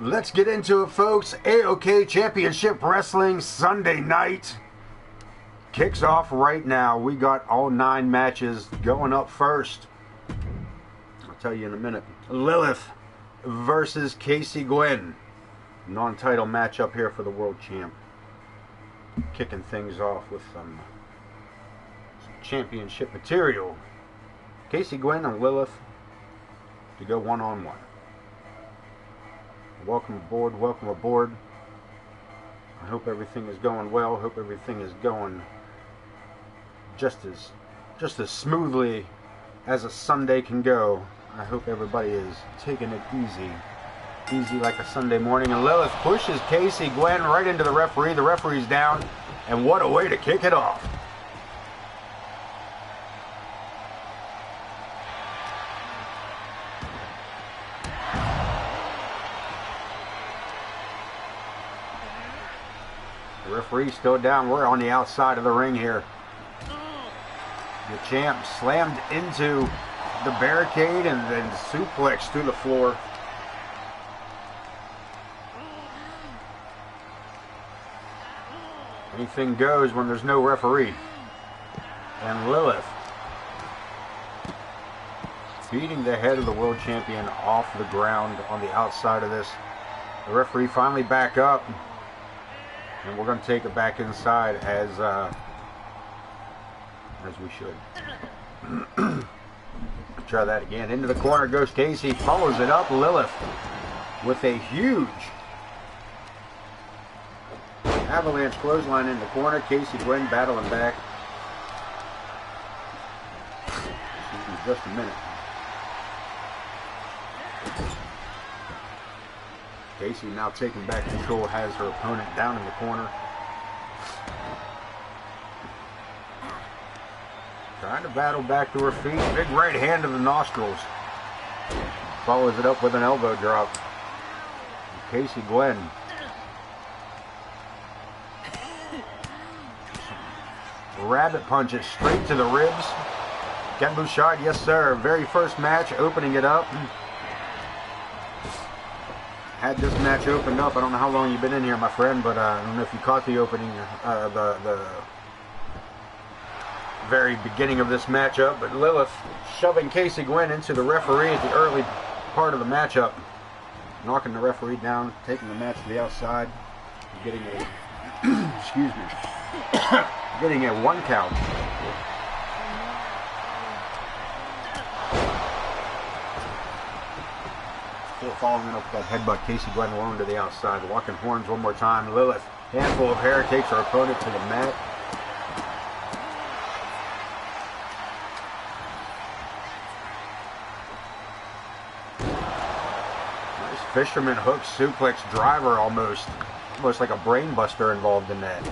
Let's get into it, folks. AoK Championship Wrestling Sunday night kicks off right now. We got all 9 matches going up first. I'll tell you in a minute. Lilith versus Casey Gwen. Non-title matchup here for the world champ. Kicking things off with some championship material. Casey Gwen and Lilith to go one-on-one. Welcome aboard, welcome aboard. I hope everything is going well. Hope everything is going just as smoothly as a Sunday can go. I hope everybody is taking it easy like a Sunday morning. And Lilith pushes Casey Gwen right into the referee. The referee's down, and what a way to kick it off. The referee's still down. We're on the outside of the ring here. The champ slammed into the barricade and then suplexed through the floor. Anything goes when there's no referee. And Lilith beating the head of the world champion off the ground on the outside of this. The referee finally back up. And we're going to take it back inside as we should. Try that again. Into the corner goes Casey. Follows it up. Lilith with a huge avalanche clothesline in the corner. Casey Gwen battling back. Excuse me just a minute. Casey now taking back control, has her opponent down in the corner. Trying to battle back to her feet. Big right hand to the nostrils. Follows it up with an elbow drop. And Casey Gwen. Rabbit punches straight to the ribs. Ken Bouchard, yes sir. Very first match, opening it up. Had this match opened up. I don't know how long you've been in here, my friend, but I don't know if you caught the opening, the very beginning of this matchup. But Lilith shoving Casey Gwen into the referee at the early part of the matchup, knocking the referee down, taking the match to the outside, getting a excuse me, getting a 1 count. Following up with that headbutt, Casey Gwen alone to the outside. Walking horns one more time. Lilith, handful of hair, takes her opponent to the mat. Nice fisherman hook suplex driver, almost like a brain buster involved in that.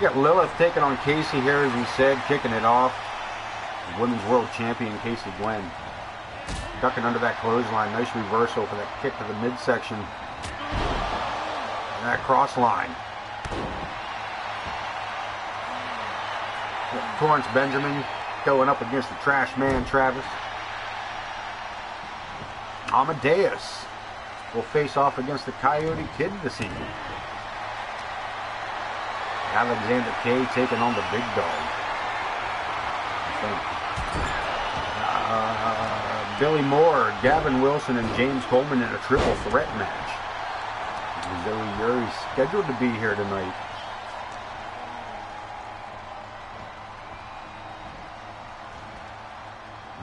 You got Lilith taking on Casey here, as we said, kicking it off. The women's world champion Casey Gwen. Ducking under that clothesline. Nice reversal for that kick to the midsection. And that cross line. Torrance Benjamin going up against the trash man, Travis. Amadeus will face off against the Coyote Kid this evening. Alexander K taking on the big dog. Billy Moore, Gavin Wilson, and James Coleman in a triple threat match. Zoe Yuri's scheduled to be here tonight.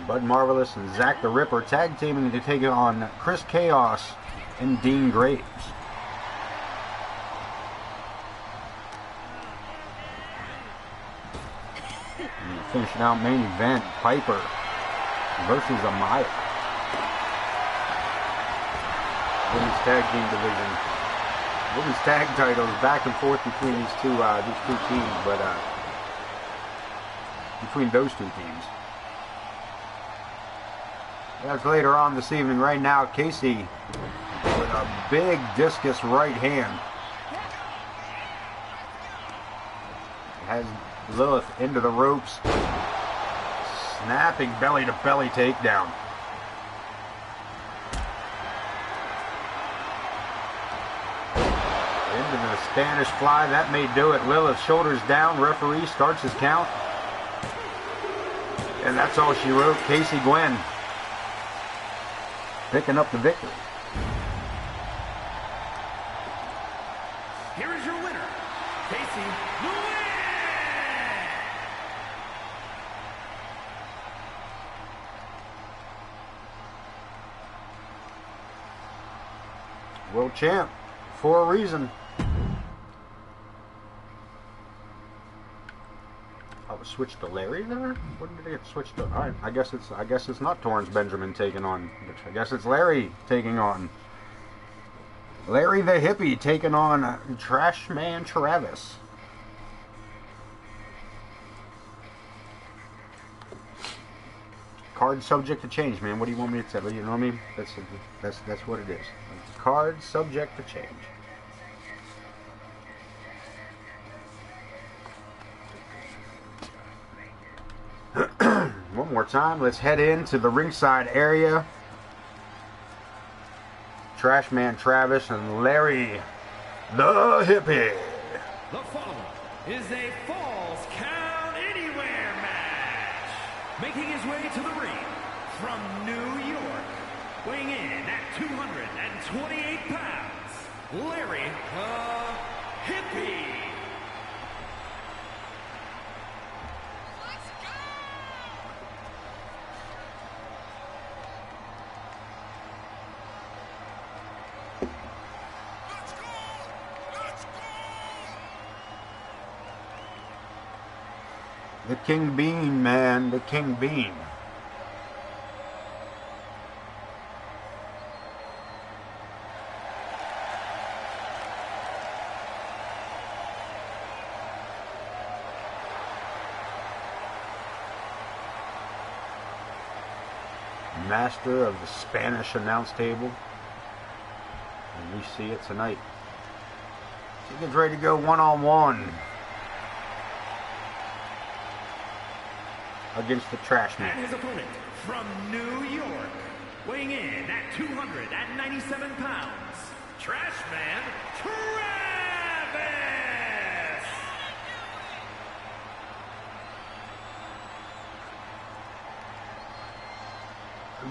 Bud Marvelous and Zach the Ripper tag teaming to take on Chris Chaos and Dean Graves. And finishing out main event, Piper versus Amaya. Women's tag team division. Women's tag titles back and forth between these two teams, but between those two teams. That's later on this evening. Right now, Casey with a big discus right hand has Lilith into the ropes. Snapping belly-to-belly takedown. Spanish fly, that may do it. Lilith shoulders down, referee starts his count. And that's all she wrote. Casey Gwen picking up the victory. Here is your winner, Casey Gwen! World champ for a reason. I was switched to Larry there. When did it get switched to? All right, I guess it's not Torrance Benjamin taking on. I guess it's Larry taking on. Larry the hippie taking on Trash Man Travis. Card subject to change, man. What do you want me to tell you? You know what I mean? That's what it is. Card subject to change. One more time. Let's head into the ringside area. Trash Man Travis and Larry the hippie. The following is a Falls Count Anywhere match. Making his way to the ring from New York, weighing in at 228 pounds, Larry the hippie. The King Bean, man. The King Bean. Master of the Spanish announce table. And we see it tonight. He gets ready to go one-on-one against the Trash Man. And his opponent from New York, weighing in at 297 pounds, Trash Man Travis!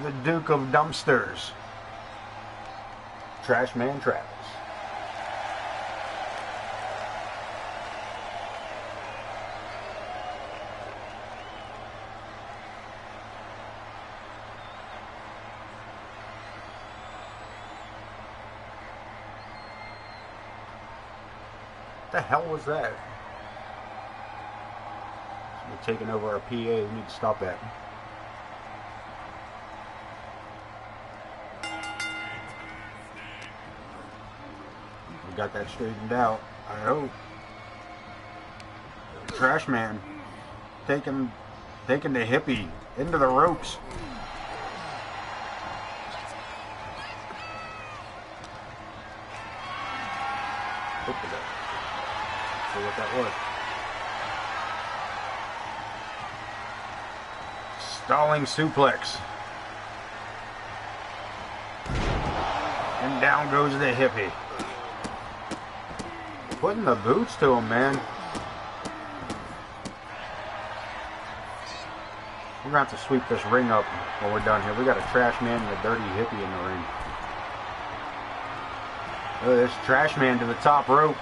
The Duke of Dumpsters, Trash Man Travis. What the hell was that? We're taking over our PA. We need to stop that. We got that straightened out, I hope. Trash Man taking the hippie into the ropes. See what that was. Stalling suplex. And down goes the hippie. Putting the boots to him, man. We're going to have to sweep this ring up when we're done here. We got a Trash Man and a dirty hippie in the ring. Look at this Trash Man to the top rope.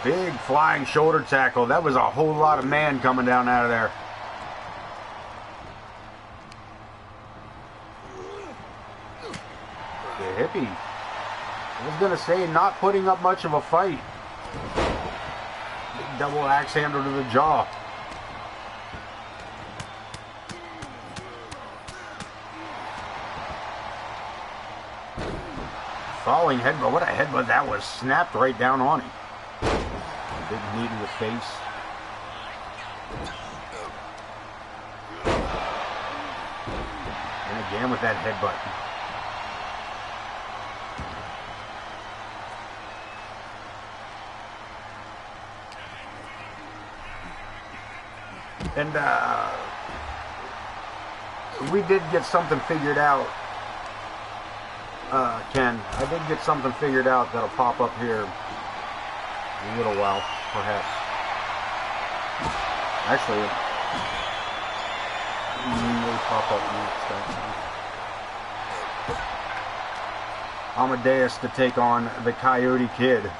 Big flying shoulder tackle. That was a whole lot of man coming down out of there. The hippie. I was going to say, not putting up much of a fight. Big double axe handle to the jaw. Falling headbutt. What a headbutt that was. Snapped right down on him. Big knee to the face. And again with that headbutt. And we did get something figured out Ken. I did get something figured out that'll pop up here in a little while, perhaps. Actually, it may pop up next, actually. Amadeus to take on the Coyote Kid.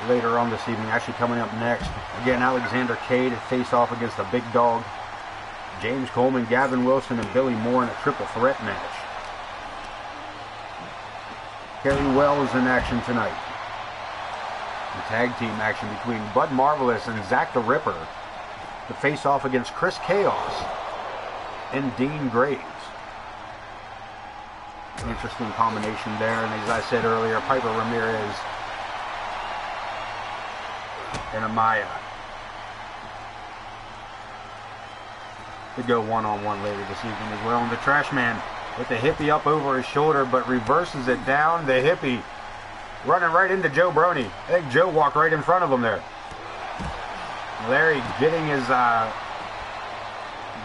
Later on this evening, actually coming up next, again, Alexander K to face off against the big dog, James Coleman, Gavin Wilson, and Billy Moore in a triple threat match. Kerry Wells in action tonight. The tag team action between Bud Marvelous and Zach the Ripper to face off against Chris Chaos and Dean Graves. Interesting combination there, and as I said earlier, Piper Ramirez and Amaya to go one-on-one later this evening as well. And the Trash Man with the hippie up over his shoulder, but reverses it down. The hippie running right into Joe Brony. I think Joe walked right in front of him there. Larry getting his,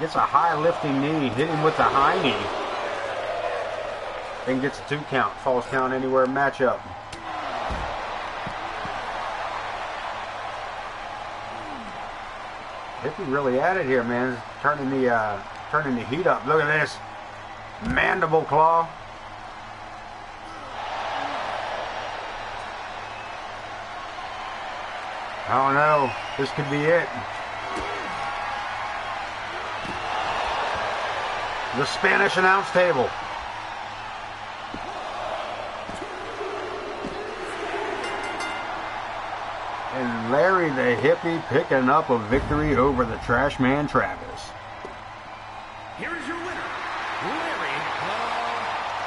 gets a high lifting knee, hit him with the high knee. Then gets a 2 count, falls count anywhere matchup. Hippie really at it here, man. Turning the heat up. Look at this. Mandible claw. Oh no, this could be it. The Spanish announce table. And Larry the Hippie picking up a victory over the Trash Man Travis. Here is your winner, Larry the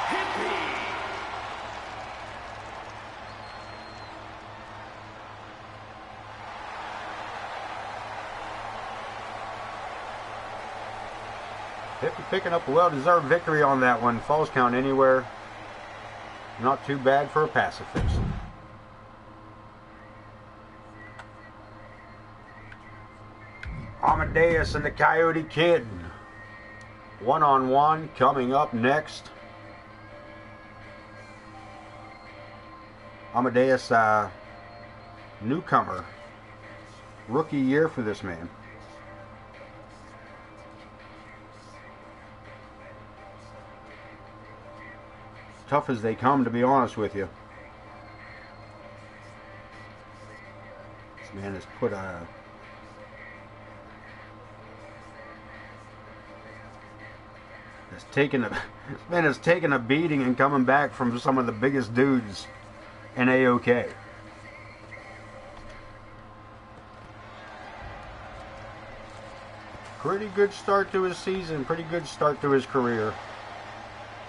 Hippie. Hippie picking up a well-deserved victory on that one. Falls count anywhere. Not too bad for a pacifist. Amadeus and the Coyote Kid. One-on-one coming up next. Amadeus, newcomer. Rookie year for this man. Tough as they come, to be honest with you. This man has put a... this man has taken a beating and coming back from some of the biggest dudes in AoK. Pretty good start to his season, pretty good start to his career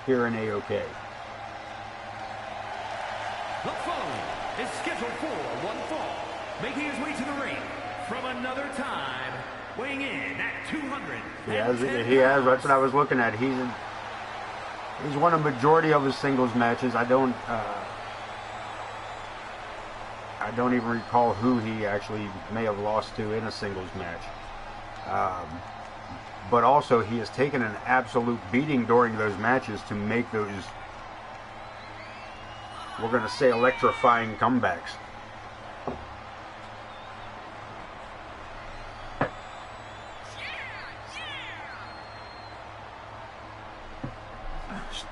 here in AoK. The following is scheduled for one fall, making his way to the ring from another time, weighing in at 200. He has. That's what I was looking at. He's won a majority of his singles matches. I don't even recall who he actually may have lost to in a singles match. But also, he has taken an absolute beating during those matches to make those, we're going to say, electrifying comebacks.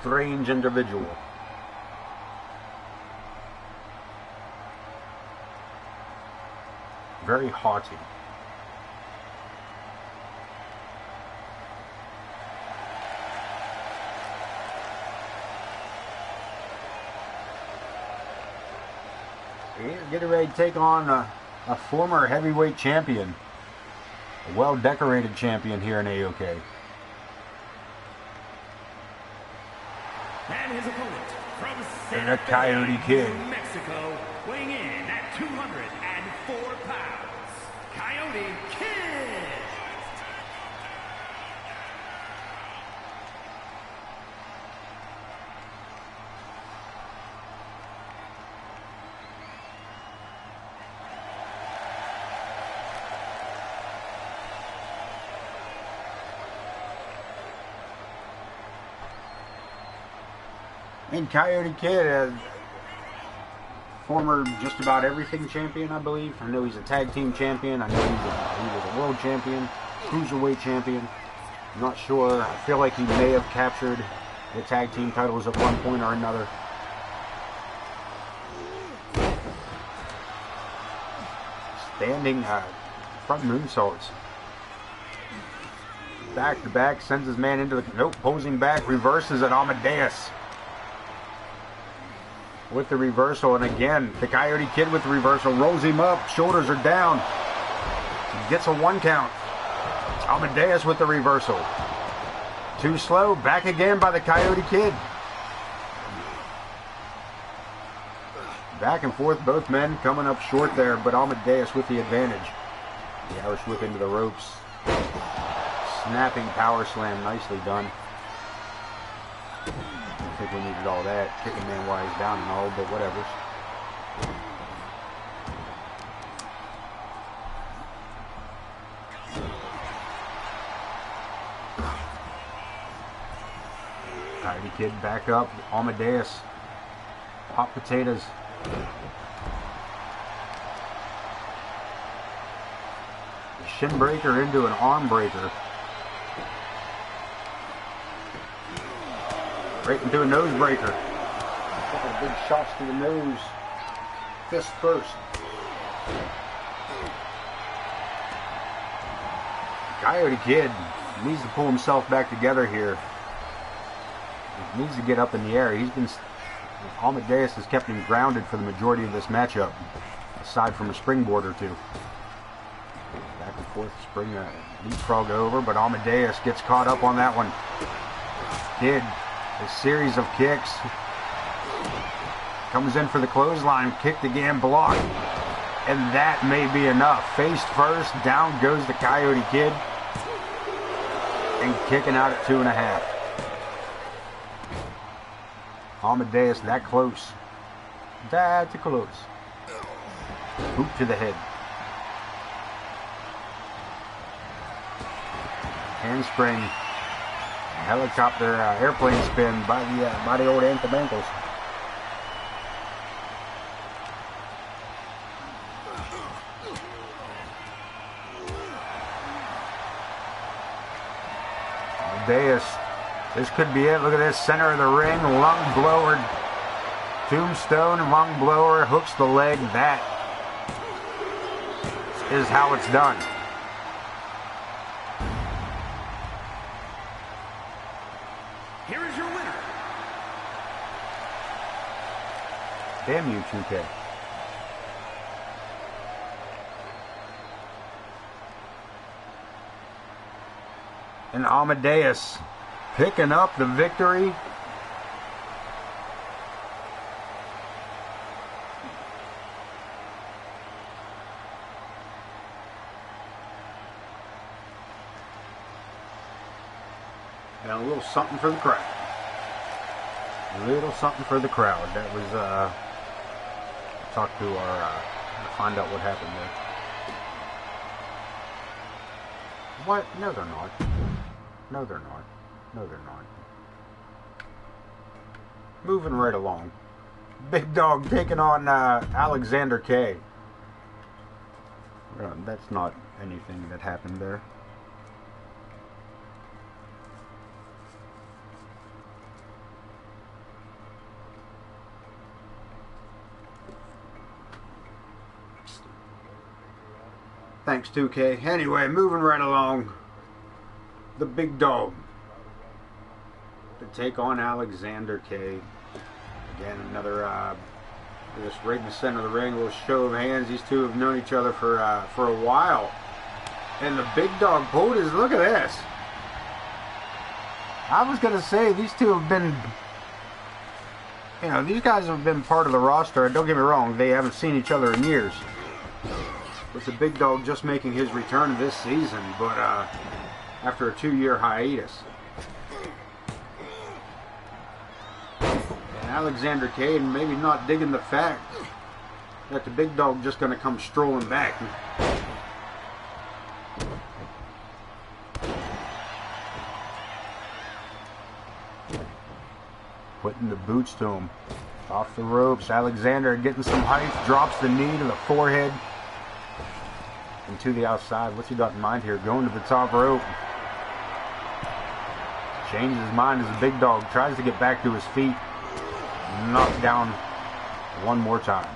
Strange individual. Very haughty. Getting ready to take on a former heavyweight champion, a well-decorated champion here in AoK. And his opponent from The Coyote Kid. New Mexico, weighing in at 204 pounds, Coyote Kid. And Coyote Kid, former just about everything champion, I believe. I know he's a tag team champion. I know he was a world champion, cruiserweight champion. I'm not sure. I feel like he may have captured the tag team titles at one point or another. Standing front moonsaults. Back to back, sends his man into the... Nope, posing back, reverses at Amadeus. With the reversal, and again, the Coyote Kid with the reversal, rolls him up, shoulders are down. He gets a 1 count. Amadeus with the reversal. Too slow, back again by the Coyote Kid. Back and forth, both men coming up short there, but Amadeus with the advantage. The Irish whip into the ropes. Snapping power slam, nicely done. I think we needed all that. Kicking man while he's down and all, but whatever. Coyote Kid back up. Amadeus. Hot potatoes. Shin breaker into an arm breaker. Right into a nose breaker. Couple big shots to the nose. Fist first. Coyote Kid needs to pull himself back together here. He needs to get up in the air. Amadeus has kept him grounded for the majority of this matchup, aside from a springboard or two. Back and forth, spring leapfrog over, but Amadeus gets caught up on that one. Kid, a series of kicks. Comes in for the clothesline, kicked again, blocked. And that may be enough. Face first, down goes the Coyote Kid. And kicking out at 2.5. Amadeus that close. That's close. Boot to the head. Handspring. Helicopter airplane spin by the old ankle ankles. Amadeus. This could be it. Look at this. Center of the ring. Lung blower. Tombstone. Lung blower. Hooks the leg. That is how it's done. Here is your winner. Damn you, 2K. And Amadeus picking up the victory. And a little something for the crowd. A little something for the crowd. That was, talk to our, find out what happened there. What? No, they're not. No, they're not. No, they're not. Moving right along. Big Dog taking on Alexander K. That's not anything that happened there. Thanks, 2K. Anyway, moving right along. The Big Dog to take on Alexander K. Again, another just right in the center of the ring, a little show of hands. These two have known each other for a while, and the Big Dog pulled his. Look at this. I was gonna say these two have been, these guys have been part of the roster. Don't get me wrong, they haven't seen each other in years. With the Big Dog just making his return this season, but after a 2-year hiatus. And Alexander Cade maybe not digging the fact that the Big Dog just going to come strolling back. putting the boots to him. Off the ropes. Alexander getting some height. Drops the knee to the forehead. And to the outside. What's he got in mind here? Going to the top rope. Changes his mind as a big dog. Tries to get back to his feet. Knocked down one more time.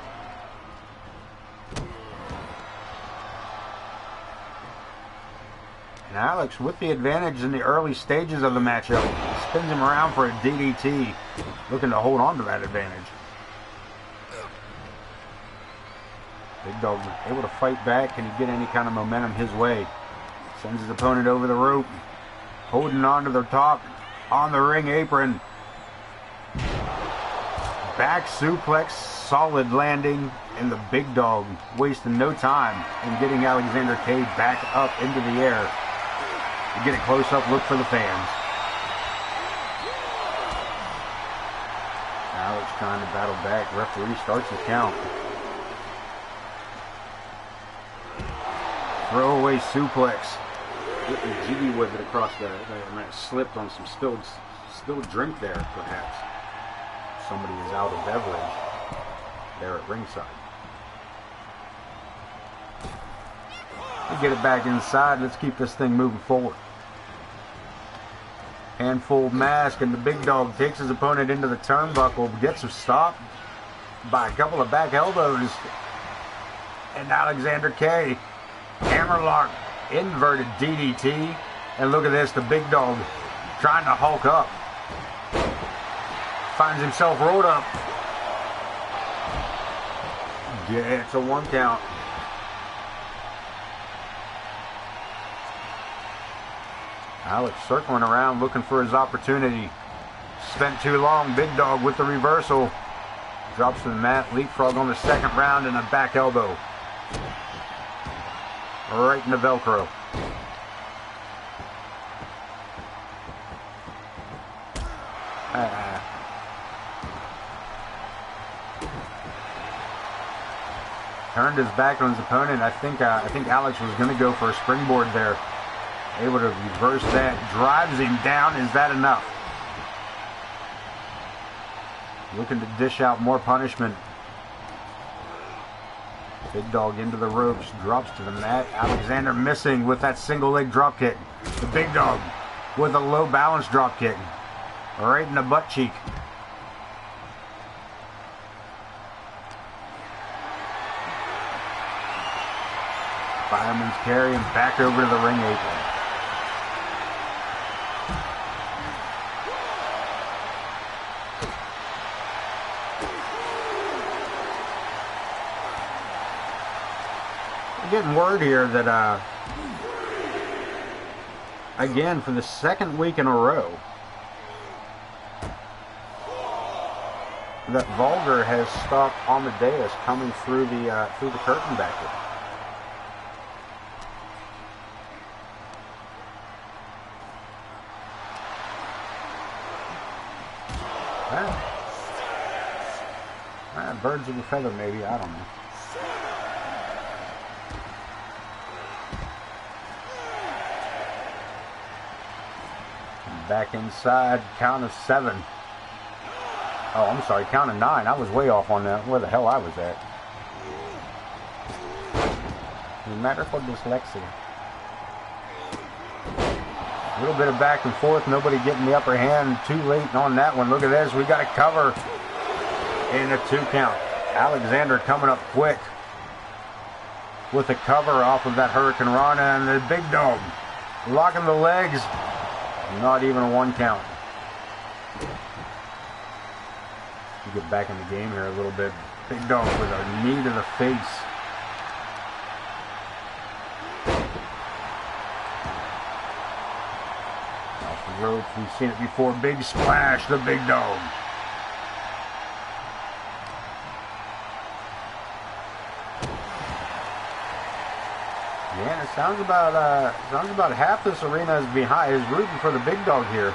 And Alex with the advantage in the early stages of the matchup. Spins him around for a DDT. Looking to hold on to that advantage. Big Dog able to fight back. Can he get any kind of momentum his way? Sends his opponent over the rope. Holding on to the top. On the ring apron. Back suplex. Solid landing. And the Big Dog wasting no time in getting Alexander K back up into the air. You get a close-up look for the fans. Alex trying to battle back. Referee starts the count. Throwaway suplex. Getting jiggy with it across the... I might have slipped on some spilled drink there, perhaps. Somebody is out of beverage there at ringside. Get it back inside. Let's keep this thing moving forward. Handful mask, and the Big Dog takes his opponent into the turnbuckle. Gets him stopped by a couple of back elbows. And Alexander K. Hammerlock, inverted DDT. And look at this, the Big Dog trying to hulk up. Finds himself rolled up. Gets a 1 count. Alex circling around looking for his opportunity. Spent too long. Big Dog with the reversal. Drops to the mat. Leapfrog on the second round and a back elbow. Right in the Velcro. Turned his back on his opponent. I think Alex was going to go for a springboard there. Able to reverse that. Drives him down. Is that enough? Looking to dish out more punishment. Big Dog into the ropes. Drops to the mat. Alexander missing with that single leg drop kick. The Big Dog with a low balance drop kick. Right in the butt cheek. Fireman's carry him back over to the ring apron. Getting word here that again for the second week in a row that Vulgar has stopped Amadeus coming through the curtain back here. Birds of a feather, maybe, I don't know. Back inside, count of 7. Oh, I'm sorry, count of 9. I was way off on that. Where the hell I was at. Doesn't matter for dyslexia. A little bit of back and forth. Nobody getting the upper hand. Too late on that one. Look at this. We got a cover in a 2 count. Alexander coming up quick with a cover off of that Hurricane Rana, and the Big Dog locking the legs. Not even a 1 count. We get back in the game here a little bit. Big Dog with a knee to the face. Off the ropes, we've seen it before. Big splash, the Big Dog. Yeah, it sounds about half this arena is rooting for the Big Dog here.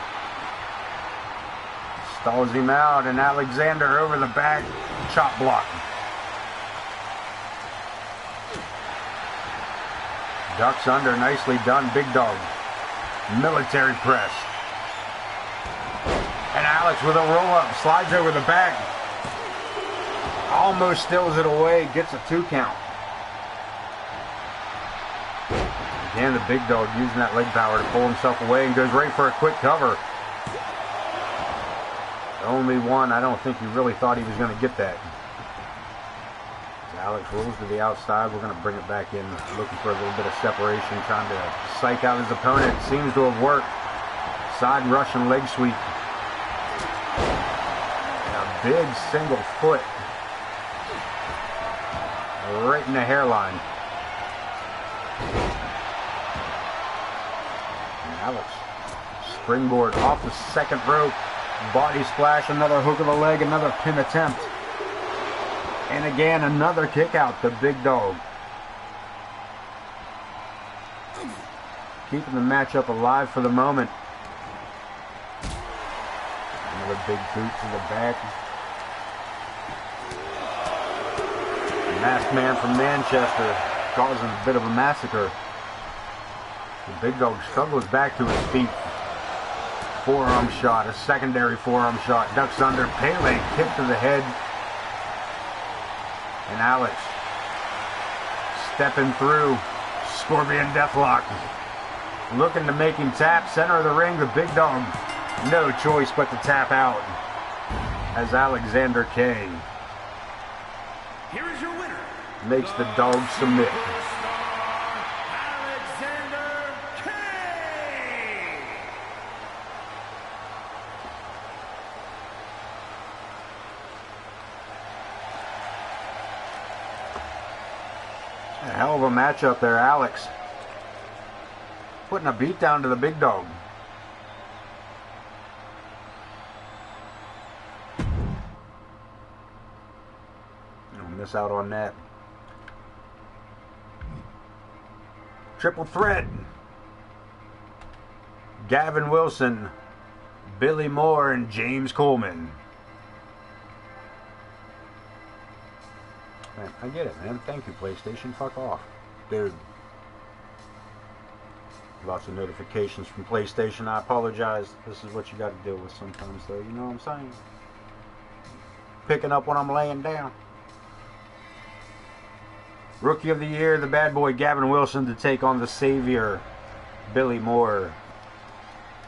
Stalls him out, and Alexander over the back, chop block. Ducks under, nicely done, Big Dog. Military press. And Alex with a roll-up, slides over the back. Almost steals it away, gets a 2 count. Again, the big dog using that leg power to pull himself away and goes right for a quick cover. The only one, I don't think he really thought he was going to get that. As Alex rolls to the outside, we're going to bring it back in, looking for a little bit of separation, trying to psych out his opponent. Seems to have worked. Side Russian leg sweep. And a big single foot right in the hairline. And Alex, springboard off the second rope, body splash, another hook of the leg, another pin attempt. And again, another kick out, the big dog. Keeping the matchup alive for the moment. Another big boot to the back. Masked man from Manchester, causing a bit of a massacre. The big dog struggles back to his feet. Forearm shot, a secondary forearm shot, ducks under, Pele kick to the head. And Alex stepping through, Scorpion Deathlock. Looking to make him tap, center of the ring, the big dog. No choice but to tap out as Alexander K. Here is your winner. Makes the dog submit. Alexander K. A hell of a matchup there, Alex. Putting a beat down to the big dog. Don't miss out on that. Triple threat. Gavin Wilson, Billy Moore, and James Coleman. Man, I get it, man. Thank you, PlayStation. Fuck off. Dude. Lots of notifications from PlayStation. I apologize. This is what you got to deal with sometimes, though. You know what I'm saying? Picking up when I'm laying down. Rookie of the Year, the bad boy Gavin Wilson, to take on the Savior, Billy Moore,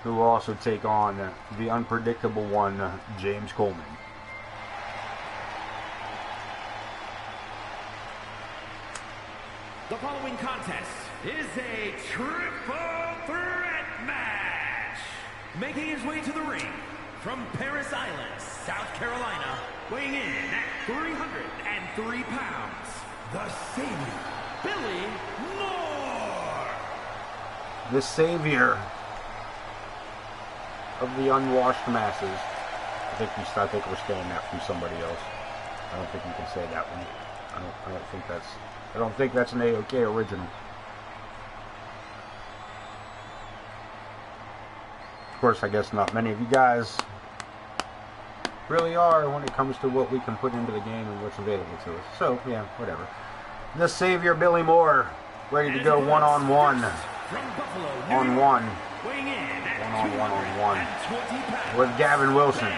who will also take on the unpredictable one, James Coleman. The following contest is a triple threat match. Making his way to the ring from Paris Island, South Carolina, weighing in at 303 pounds, the Savior, Billy Moore. The Savior of the unwashed masses. I think we're stealing that from somebody else. I don't think you can say that one. I don't think that's an AoK original. Of course, I guess not many of you guys really are when it comes to what we can put into the game and what's available to us. So, yeah, whatever. The Savior, Billy Moore, ready to go one-on-one. On-one. One-on-one-on-one. With Gavin Wilson.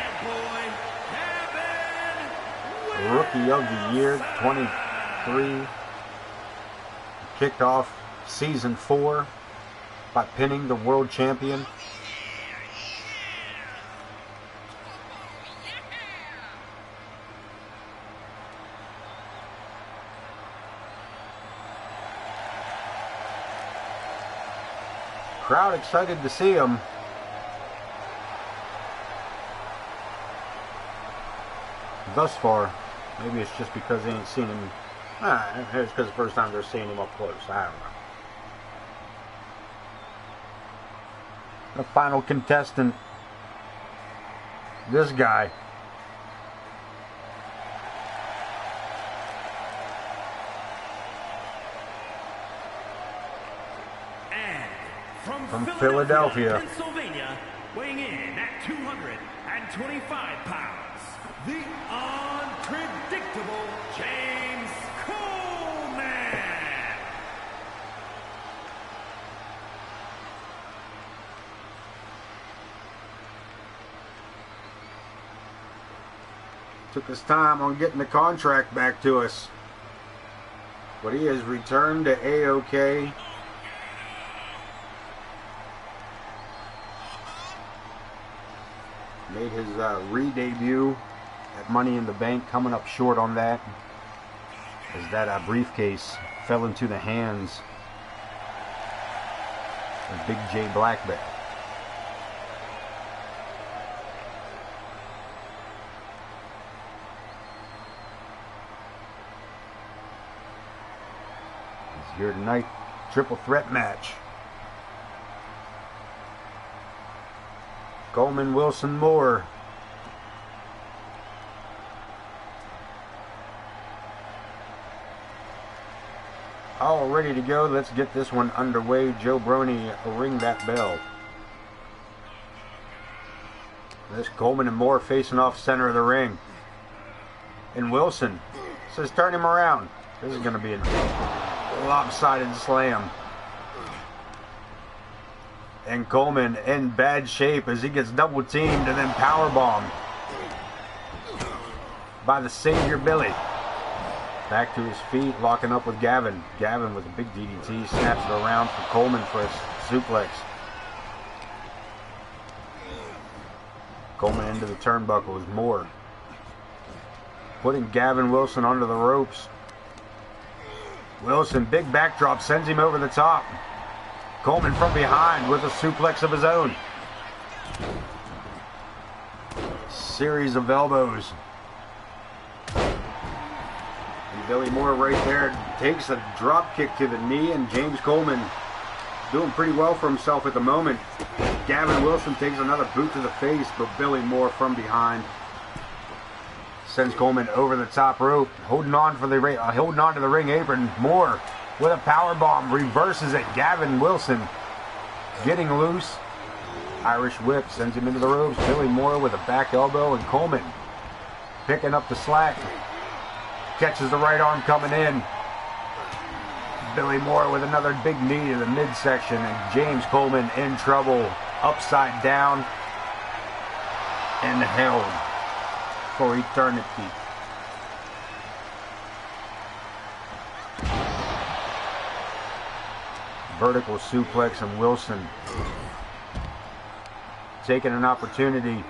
Rookie of the Year, 23. Kicked off Season 4 by pinning the world champion. Crowd excited to see him. Thus far. Maybe it's just because they ain't seen him. It's because the first time they're seeing him up close. I don't know. The final contestant. This guy. From Philadelphia, Pennsylvania, weighing in at 225 pounds, the unpredictable James Coleman. Took his time on getting the contract back to us. But he has returned to AoK. Made his re-debut at Money in the Bank, coming up short on that, as that briefcase fell into the hands of Big J Blackbear. He's here tonight, triple threat match. Coleman, Wilson, Moore. All ready to go. Let's get this one underway. Joe Brony, ring that bell. This Coleman and Moore facing off center of the ring. And Wilson says turn him around. This is going to be a lopsided slam. And Coleman in bad shape as he gets double teamed and then powerbombed by the Savior Billy. Back to his feet, locking up with Gavin. Gavin with a big DDT, snaps it around for Coleman for a suplex. Coleman into the turnbuckles. Moore putting Gavin Wilson under the ropes. Wilson, big backdrop, sends him over the top. Coleman from behind with a suplex of his own. Series of elbows. And Billy Moore right there takes a drop kick to the knee, and James Coleman doing pretty well for himself at the moment. Gavin Wilson takes another boot to the face, but Billy Moore from behind sends Coleman over the top rope, holding on to the ring apron. Moore with a power bomb, reverses it. Gavin Wilson getting loose. Irish whip sends him into the ropes. Billy Moore with a back elbow, and Coleman picking up the slack. Catches the right arm coming in. Billy Moore with another big knee to the midsection, and James Coleman in trouble. Upside down and held for eternity. Vertical suplex, and Wilson taking an opportunity,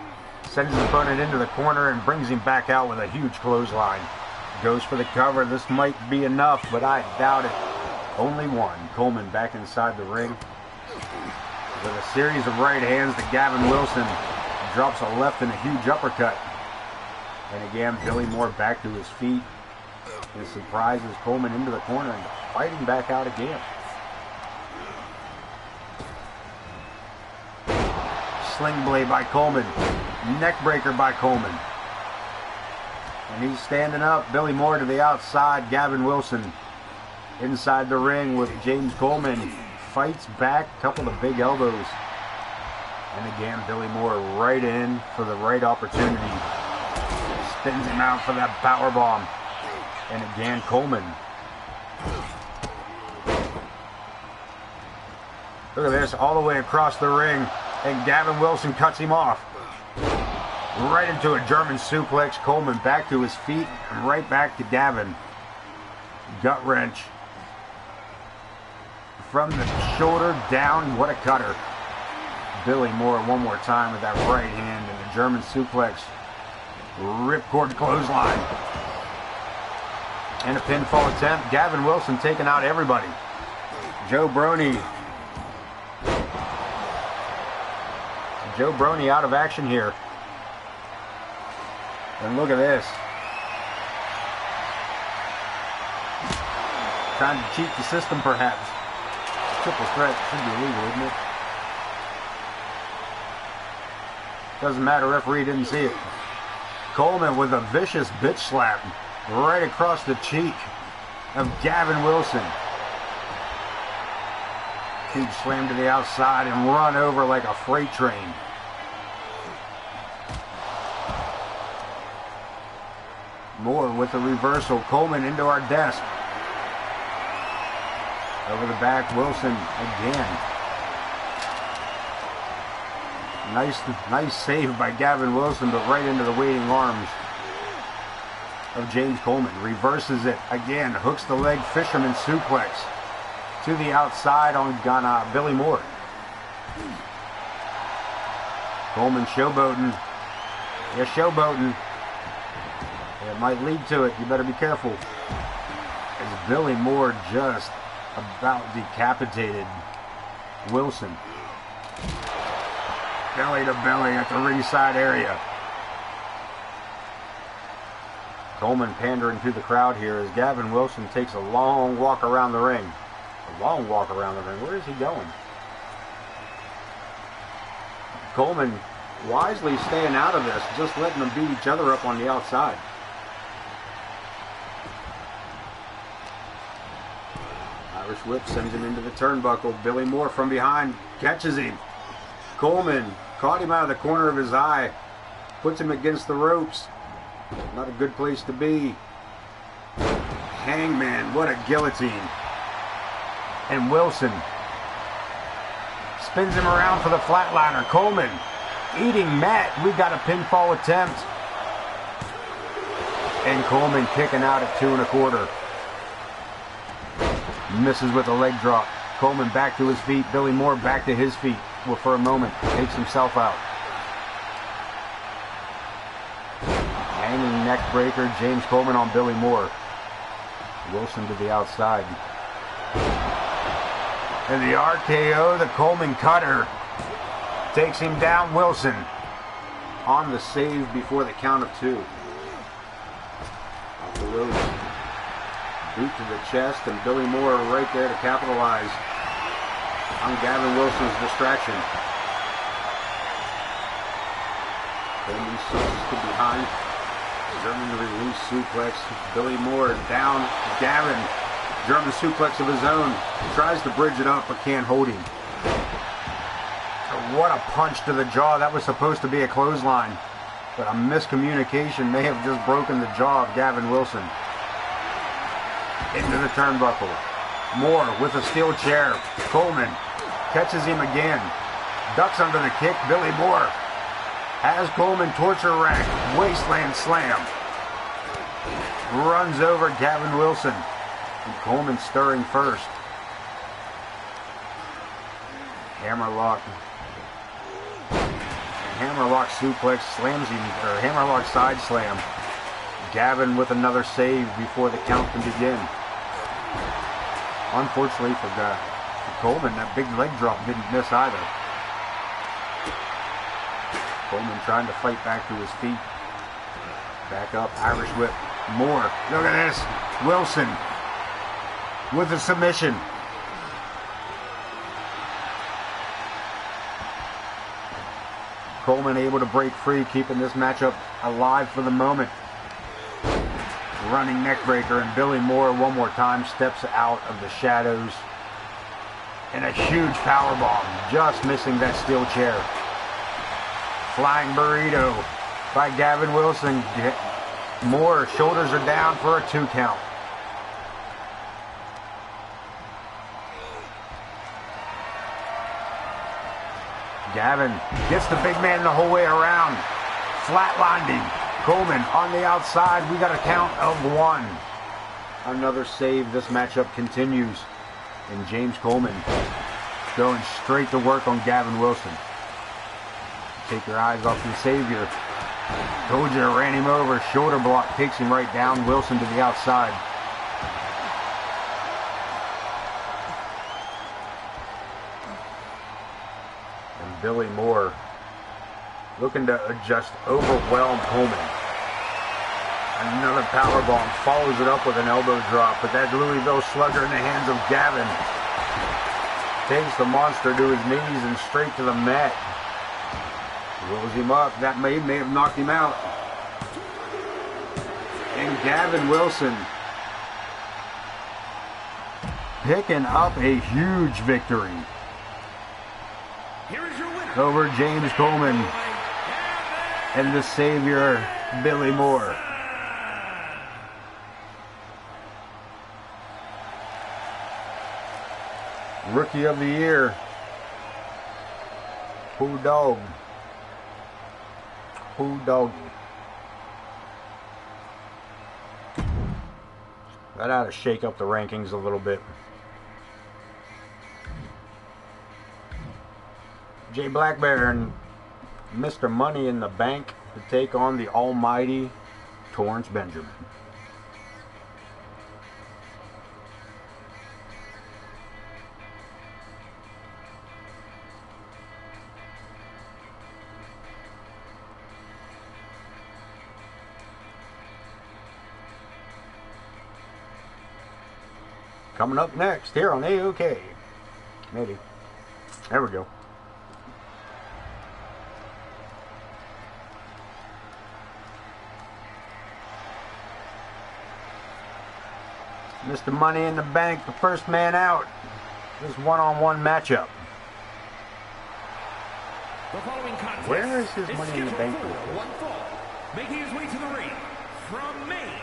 sends his opponent into the corner and brings him back out with a huge clothesline. Goes for the cover. This might be enough, but I doubt it. Only one. Coleman back inside the ring with a series of right hands to Gavin Wilson. Drops a left and a huge uppercut. And again, Billy Moore back to his feet and surprises Coleman into the corner and fighting back out again. Sling blade by Coleman. Neck breaker by Coleman. And he's standing up. Billy Moore to the outside. Gavin Wilson inside the ring with James Coleman. Fights back. Couple of big elbows. And again, Billy Moore right in for the right opportunity. Spins him out for that power bomb. And again, Coleman. Look at this. All the way across the ring. And Gavin Wilson cuts him off. Right into a German suplex. Coleman back to his feet and right back to Gavin. Gut wrench. From the shoulder down. What a cutter. Billy Moore one more time with that right hand and a German suplex. Ripcord clothesline. And a pinfall attempt. Gavin Wilson taking out everybody. Joe Brony out of action here. And look at this. Trying to cheat the system, perhaps. Triple threat should be illegal, isn't it? Doesn't matter, referee didn't see it. Coleman with a vicious bitch slap right across the cheek of Gavin Wilson. Huge slam to the outside and run over like a freight train. Moore with a reversal. Coleman into our desk. Over the back, Wilson again. Nice save by Gavin Wilson, but right into the waiting arms of James Coleman. Reverses it again. Hooks the leg fisherman suplex to the outside on Billy Moore. Coleman showboating. Yeah, showboating. It might lead to it. You better be careful. As Billy Moore just about decapitated Wilson. Belly to belly at the ringside area. Coleman pandering to the crowd here as Gavin Wilson takes a long walk around the ring. A long walk around the ring. Where is he going? Coleman wisely staying out of this, just letting them beat each other up on the outside. Irish whip sends him into the turnbuckle. Billy Moore from behind catches him. Coleman caught him out of the corner of his eye. Puts him against the ropes. Not a good place to be. Hangman, what a guillotine. And Wilson spins him around for the flatliner. Coleman eating mat. We got a pinfall attempt. And Coleman kicking out at 2 1/4. Misses with a leg drop. Coleman back to his feet. Billy Moore back to his feet. Well, for a moment, takes himself out. Hanging neck breaker. James Coleman on Billy Moore. Wilson to the outside. And the RKO, the Coleman cutter, takes him down. Wilson on the save before the count of 2. Off the ropes. Boot to the chest, and Billy Moore right there to capitalize on Gavin Wilson's distraction. Coleman switches to behind. German release suplex. Billy Moore down. Gavin, German suplex of his own. Tries to bridge it up, but can't hold him. What a punch to the jaw. That was supposed to be a clothesline, but a miscommunication may have just broken the jaw of Gavin Wilson. Into the turnbuckle. Moore with a steel chair. Coleman catches him again. Ducks under the kick. Billy Moore has Coleman torture rack. Wasteland slam. Runs over Gavin Wilson. And Coleman stirring first. Hammerlock. Hammerlock suplex slams him, or hammerlock side slam. Gavin with another save before the count can begin. Unfortunately for Coleman, that big leg drop didn't miss either. Coleman trying to fight back to his feet. Back up, Irish whip. Moore, look at this. Wilson with a submission. Coleman able to break free, keeping this matchup alive for the moment. Running neckbreaker, and Billy Moore one more time steps out of the shadows. And a huge powerbomb, just missing that steel chair. Flying burrito by Gavin Wilson. Moore, shoulders are down for a 2 count. Gavin gets the big man the whole way around. Flatlined him. Coleman on the outside. We got a count of 1. Another save. This matchup continues. And James Coleman going straight to work on Gavin Wilson. Take your eyes off the Savior. Told you, ran him over. Shoulder block takes him right down. Wilson to the outside. And Billy Moore looking to just overwhelm Coleman. Another powerbomb. Follows it up with an elbow drop. But that Louisville Slugger in the hands of Gavin takes the monster to his knees and straight to the mat. Rolls him up. That may have knocked him out. And Gavin Wilson picking up a huge victory over James Coleman and the Savior, Billy Moore. Rookie of the Year. Who dog? Who doggy? That ought to shake up the rankings a little bit. Jay Blackbear and Mr. Money in the Bank to take on the almighty Torrance Benjamin. Coming up next here on AoK. Maybe. There we go. Mr. Money in the Bank, the first man out. This one-on-one matchup. The following contest Where is his Money in the Bank? One fall, making his way to the ring from Maine,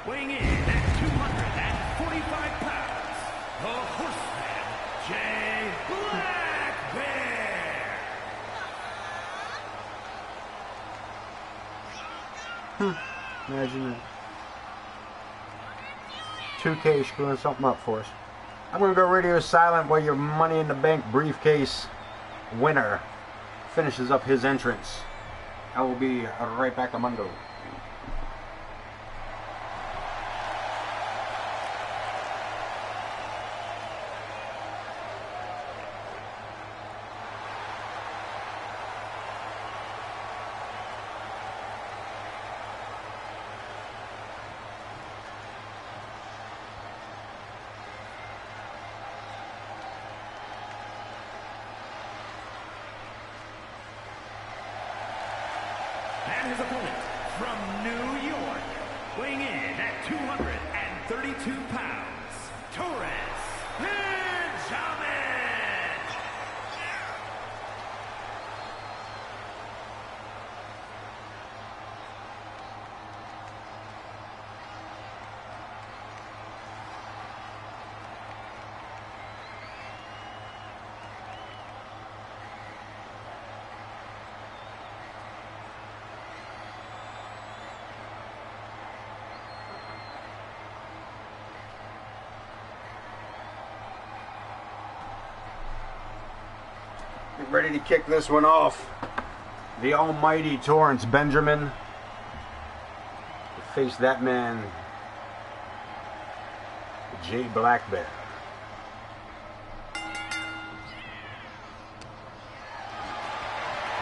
weighing in at 245 pounds, the Horseman, Jay Blackbear. Imagine that. 2K screwing something up for us. I'm going to go radio silent while your Money in the Bank briefcase winner finishes up his entrance. I will be right back, Amundo. And his opponent from New York, weighing in at 232 pounds, Torrance Benjamin. Ready to kick this one off. The almighty Torrance Benjamin to face that man, Jay Blackbear.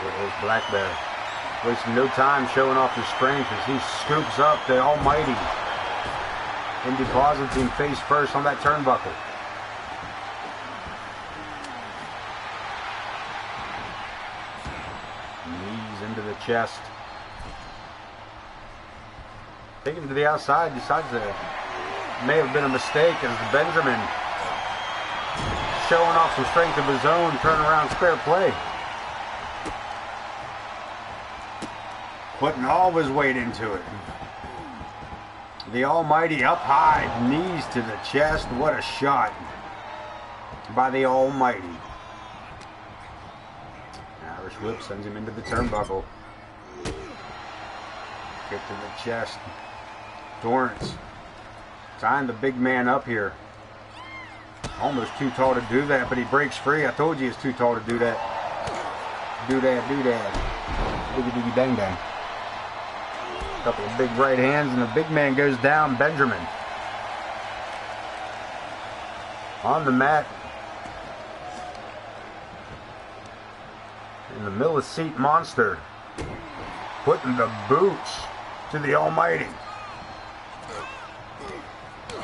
There is Blackbear, wasting no time showing off his strength as he scoops up the almighty and deposits him face first on that turnbuckle. Into the chest. Take him to the outside. Decides that may have been a mistake as Benjamin showing off some strength of his own. Turnaround square play. Putting all of his weight into it. The almighty up high. Knees to the chest. What a shot by the almighty. Whip sends him into the turnbuckle. Kick to the chest. Torrance tying the big man up here. Almost too tall to do that, but he breaks free. I told you he's too tall to do that. Do that, do that. Boogie doogie bang bang. A couple of big right hands and the big man goes down. Benjamin on the mat. And the Miller Seat Monster putting the boots to the almighty. A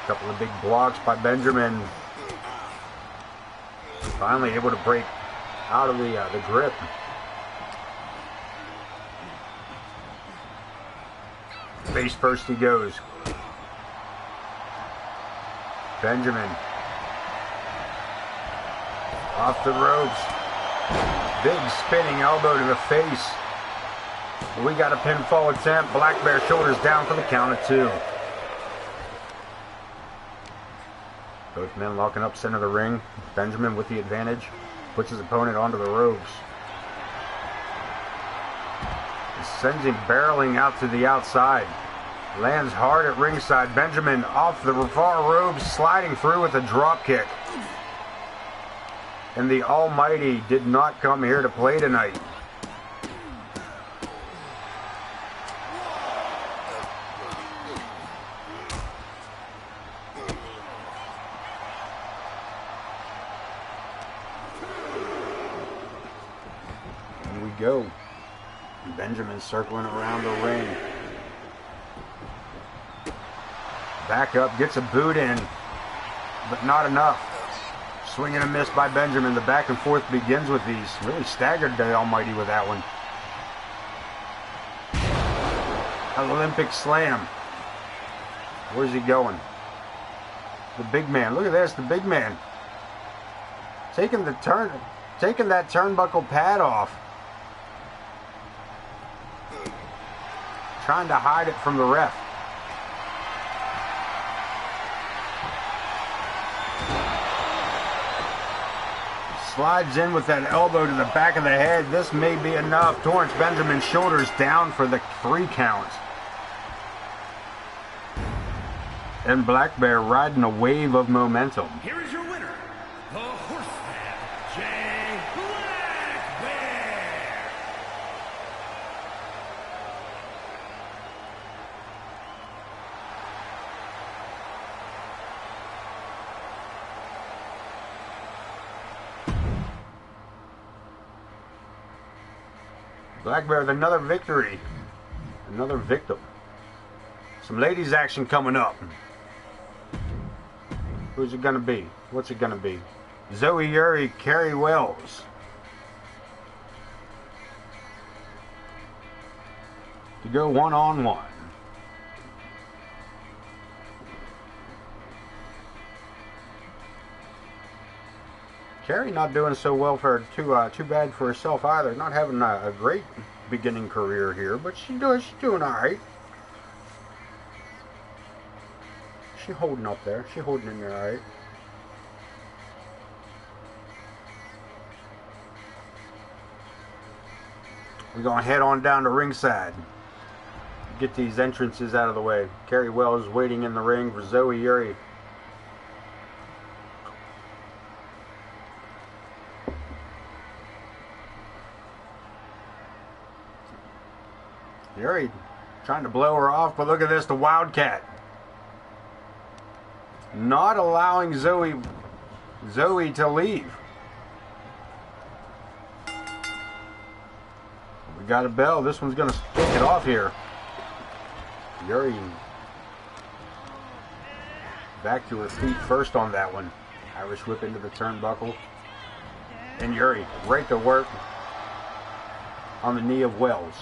couple of big blocks by Benjamin. Finally able to break out of the grip. Face first he goes. Benjamin off the ropes. Big spinning elbow to the face. We got a pinfall attempt. Blackbear shoulders down for the count of 2. Both men locking up center of the ring. Benjamin with the advantage. Puts his opponent onto the ropes. Sends him barreling out to the outside. Lands hard at ringside. Benjamin off the far ropes, sliding through with a drop kick. And the Almighty did not come here to play tonight. Here we go. Benjamin circling around the ring. Back up, gets a boot in, but not enough. Swing and a miss by Benjamin. The back and forth begins with these. Really staggered the Almighty with that one. An Olympic slam. Where's he going? The big man. Look at this, the big man. Taking that turnbuckle pad off. Trying to hide it from the ref. Slides in with that elbow to the back of the head. This may be enough. Torrance Benjamin's shoulders down for the 3 count. And Black Bear riding a wave of momentum. Here is your winner, the Horseman, Jay Black Bear. Black Bear with another victory. Another victim. Some ladies action coming up. Who's it gonna be? What's it gonna be? Zoe Yuri, Carrie Wells. To go one-on-one. Carrie not doing so well for too bad for herself either. Not having a great beginning career here, but she's doing all right. She's holding up there. She's holding in there all right. We're gonna head on down to ringside. Get these entrances out of the way. Carrie Wells waiting in the ring for Zoe Yuri. Yuri trying to blow her off, but look at this, the Wildcat. Not allowing Zoe to leave. We got a bell. This one's going to kick it off here. Yuri back to her feet first on that one. Irish whip into the turnbuckle. And Yuri right to work on the knee of Wells.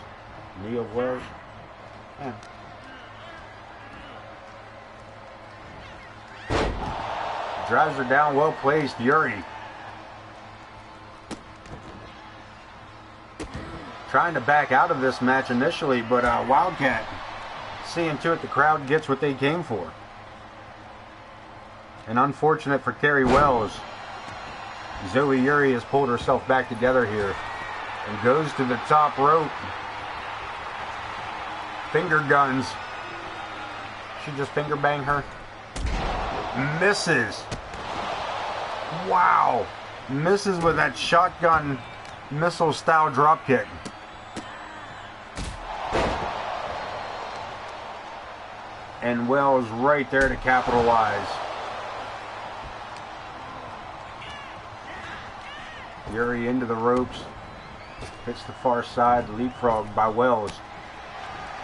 Knee of Wells. Yeah. Drives her down, well placed. Yuri trying to back out of this match initially, but Wildcat seeing to it the crowd gets what they came for. And unfortunate for Carrie Wells, Zoe Yuri has pulled herself back together here and goes to the top rope. Finger guns. She just finger bang her. Misses. Wow. Misses with that shotgun missile style drop kick. And Wells right there to capitalize. Yuri into the ropes. Hits the far side. Leapfrog by Wells.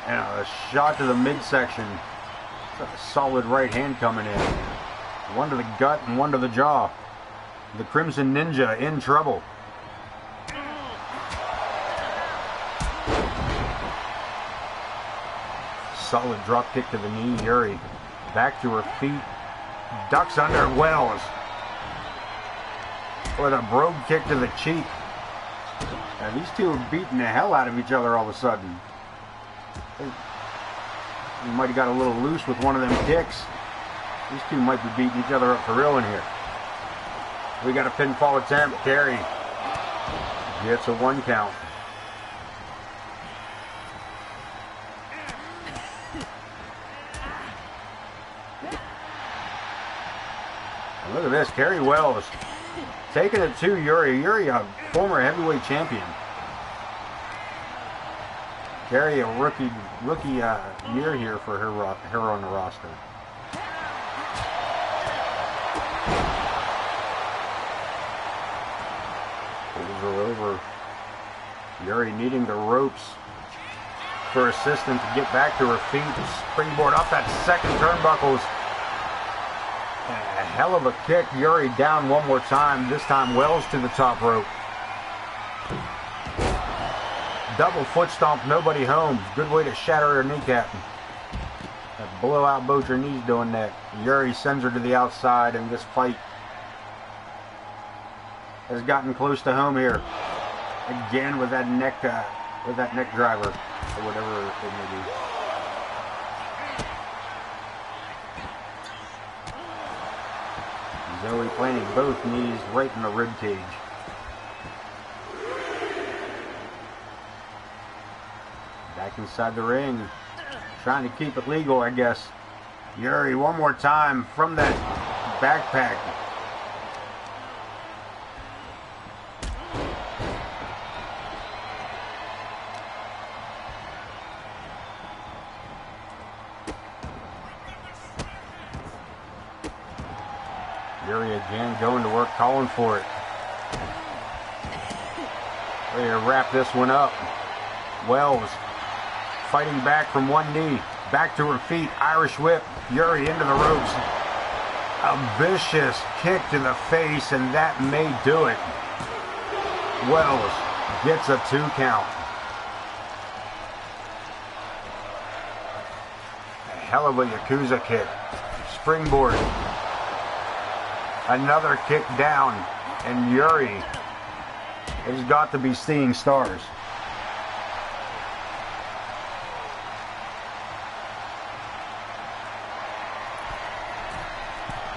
And a shot to the midsection. A solid right hand coming in. One to the gut and one to the jaw. The Crimson Ninja in trouble. Solid drop kick to the knee. Yuri back to her feet. Ducks under Wells. With a brogue kick to the cheek. Now these two are beating the hell out of each other all of a sudden. They might have got a little loose with one of them kicks. These two might be beating each other up for real in here. We got a pinfall attempt. Carrie gets a 1 count. Look at this, Carrie Wells taking it to Yuri. Yuri, a former heavyweight champion. Carrie, a rookie year here for her on the roster. Pulls her over. Yuri needing the ropes for assistance to get back to her feet. Springboard up that second turnbuckles. A hell of a kick. Yuri down one more time. This time Wells to the top rope. Double foot stomp, nobody home. Good way to shatter her kneecap. That blowout both her knees doing that. Yuri sends her to the outside, and this fight has gotten close to home here. Again with that neck driver, or whatever it may be. Zoe planting both knees right in the rib cage. Back inside the ring, trying to keep it legal, I guess. Yuri one more time from that backpack. Yuri again going to work, calling for it. Ready to wrap this one up. Wells fighting back from one knee, back to her feet, Irish whip, Yuri into the ropes. A vicious kick to the face, and that may do it. Wells gets a 2 count. A hell of a Yakuza kick. Springboard. Another kick down, and Yuri has got to be seeing stars.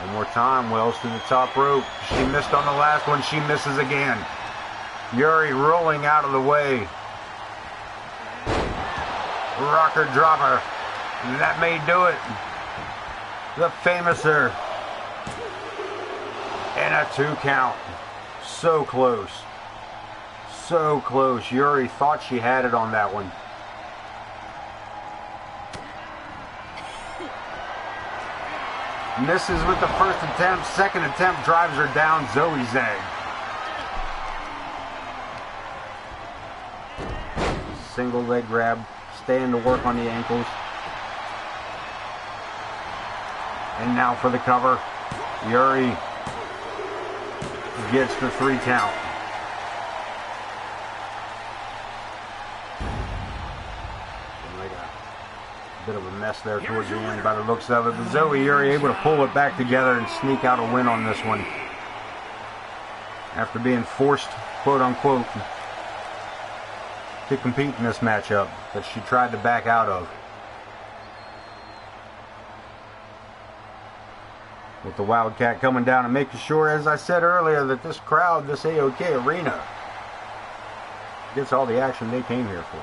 One more time, Wells to the top rope. She missed on the last one, she misses again. Yuri rolling out of the way. Rocker dropper. That may do it. The famouser. And a 2 count. So close. So close. Yuri thought she had it on that one. Misses with the first attempt. Second attempt drives her down. Zoe zag. Single leg grab. Staying to work on the ankles. And now for the cover. Yuri gets the 3 count. Like a bit of a mess there towards the end by the looks of it. But Zoe Yuri able to pull it back together and sneak out a win on this one. After being forced, quote unquote, to compete in this matchup that she tried to back out of. With the Wildcat coming down and making sure, as I said earlier, that this crowd, this AoK arena, gets all the action they came here for.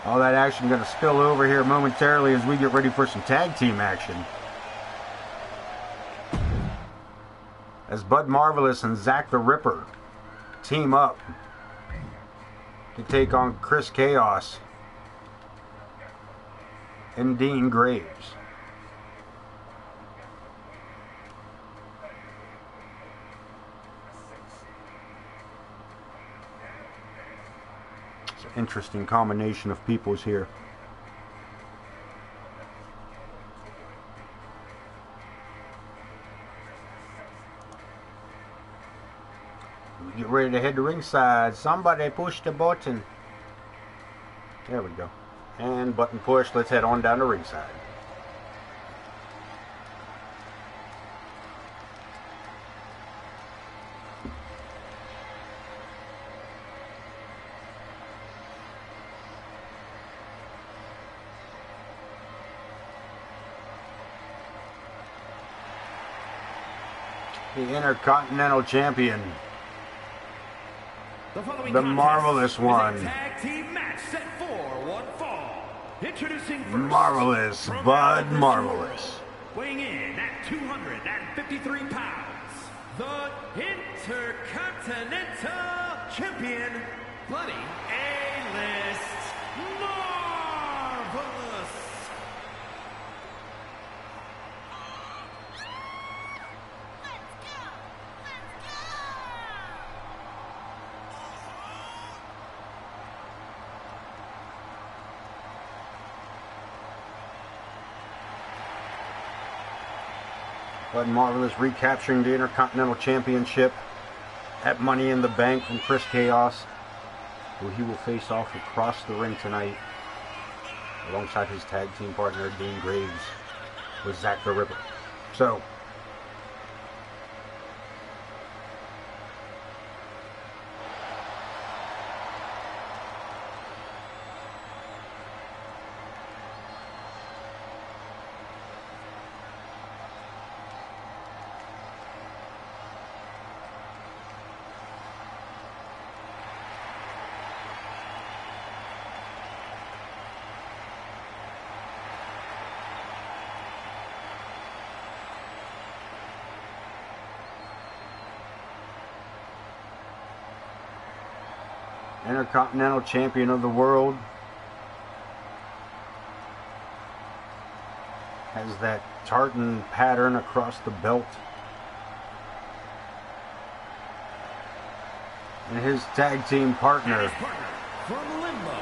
All that action going to spill over here momentarily as we get ready for some tag team action. As Bud Marvelous and Zach the Ripper team up to take on Chris Chaos and Dean Graves. Interesting combination of peoples here. We get ready to head to ringside. Somebody push the button. There we go. And button push. Let's head on down to ringside. The Intercontinental Champion, the Marvelous One, Marvelous Bud Marvelous. weighing in at 253 pounds, the Intercontinental Champion, Buddy A-List Marvelous. Bud Marvelous recapturing the Intercontinental Championship at Money in the Bank from Chris Chaos, who he will face off across the ring tonight alongside his tag team partner Dean Graves with Zack the Ripper. So, Intercontinental Champion of the World has that tartan pattern across the belt. And his tag team partner, from Limbo,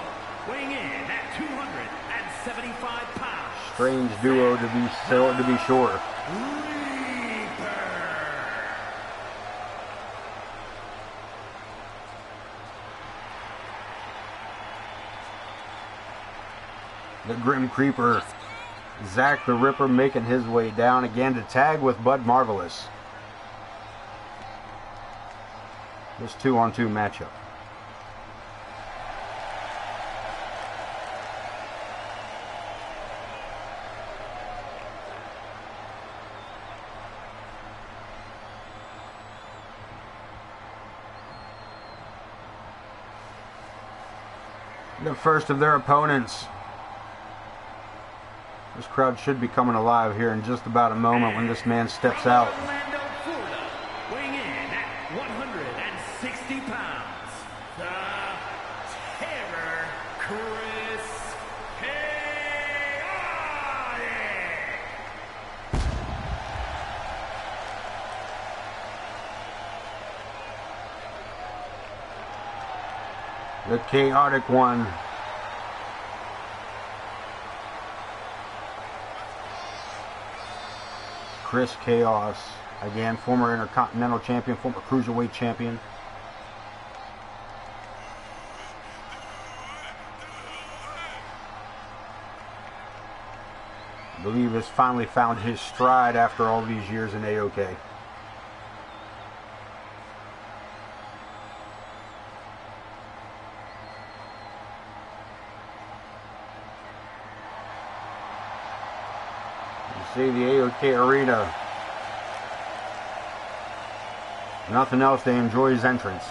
weighing in at 275 pounds. strange duo to be sure. The Grim Creeper, Zack the Ripper, making his way down again to tag with Bud Marvelous. This 2-on-2 matchup. The first of their opponents. This crowd should be coming alive here in just about a moment when this man steps out. Orlando, Florida, weighing in at 160 pounds, the Terror, Chris Chaotic. The Chaotic One. Chris Chaos, again, former Intercontinental Champion, former Cruiserweight Champion. I believe has finally found his stride after all these years in AoK. See the AoK arena. Nothing else, they enjoy his entrance.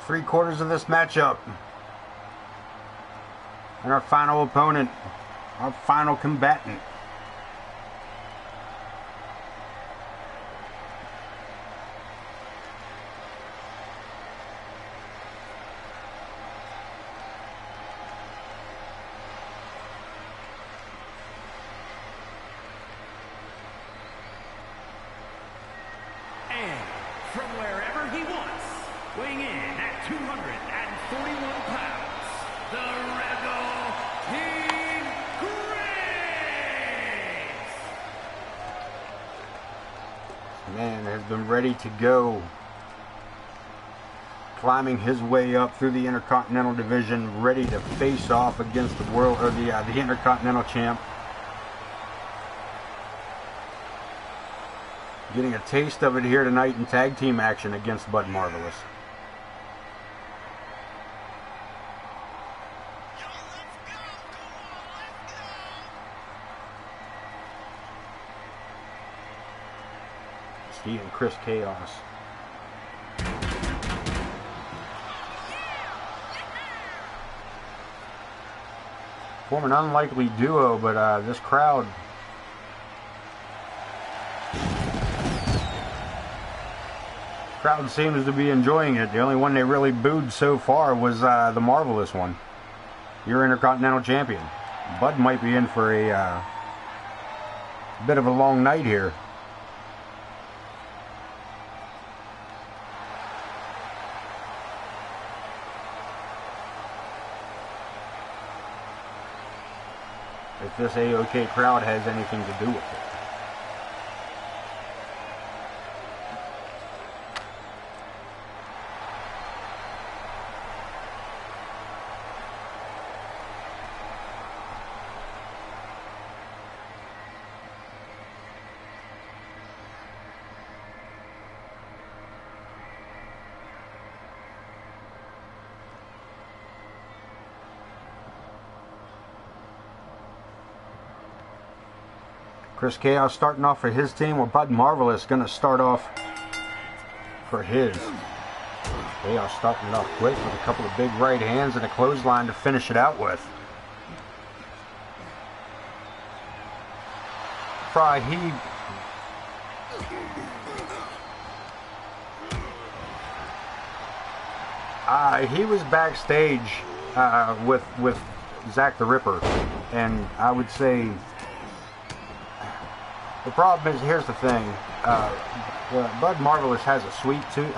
Three-quarters of this matchup. And our final opponent, our final combatant. And from wherever he wants. Weighing in at 241 pounds, the Rebel King Graves. Man has been ready to go. Climbing his way up through the Intercontinental Division, ready to face off against the world, or the Intercontinental champ. Getting a taste of it here tonight in tag team action against Bud Marvelous. He and Chris Chaos. Form an unlikely duo, but this crowd seems to be enjoying it. The only one they really booed so far was the Marvelous one, your Intercontinental Champion. Bud might be in for a bit of a long night here. If this AoK crowd has anything to do with it. Chris Chaos starting off for his team, while Bud Marvelous going to start off for his. Chaos starting it off quick with a couple of big right hands and a clothesline to finish it out with. Fry, he was backstage with Zach the Ripper, and I would say the problem is, here's the thing, Bud Marvelous has a sweet tooth,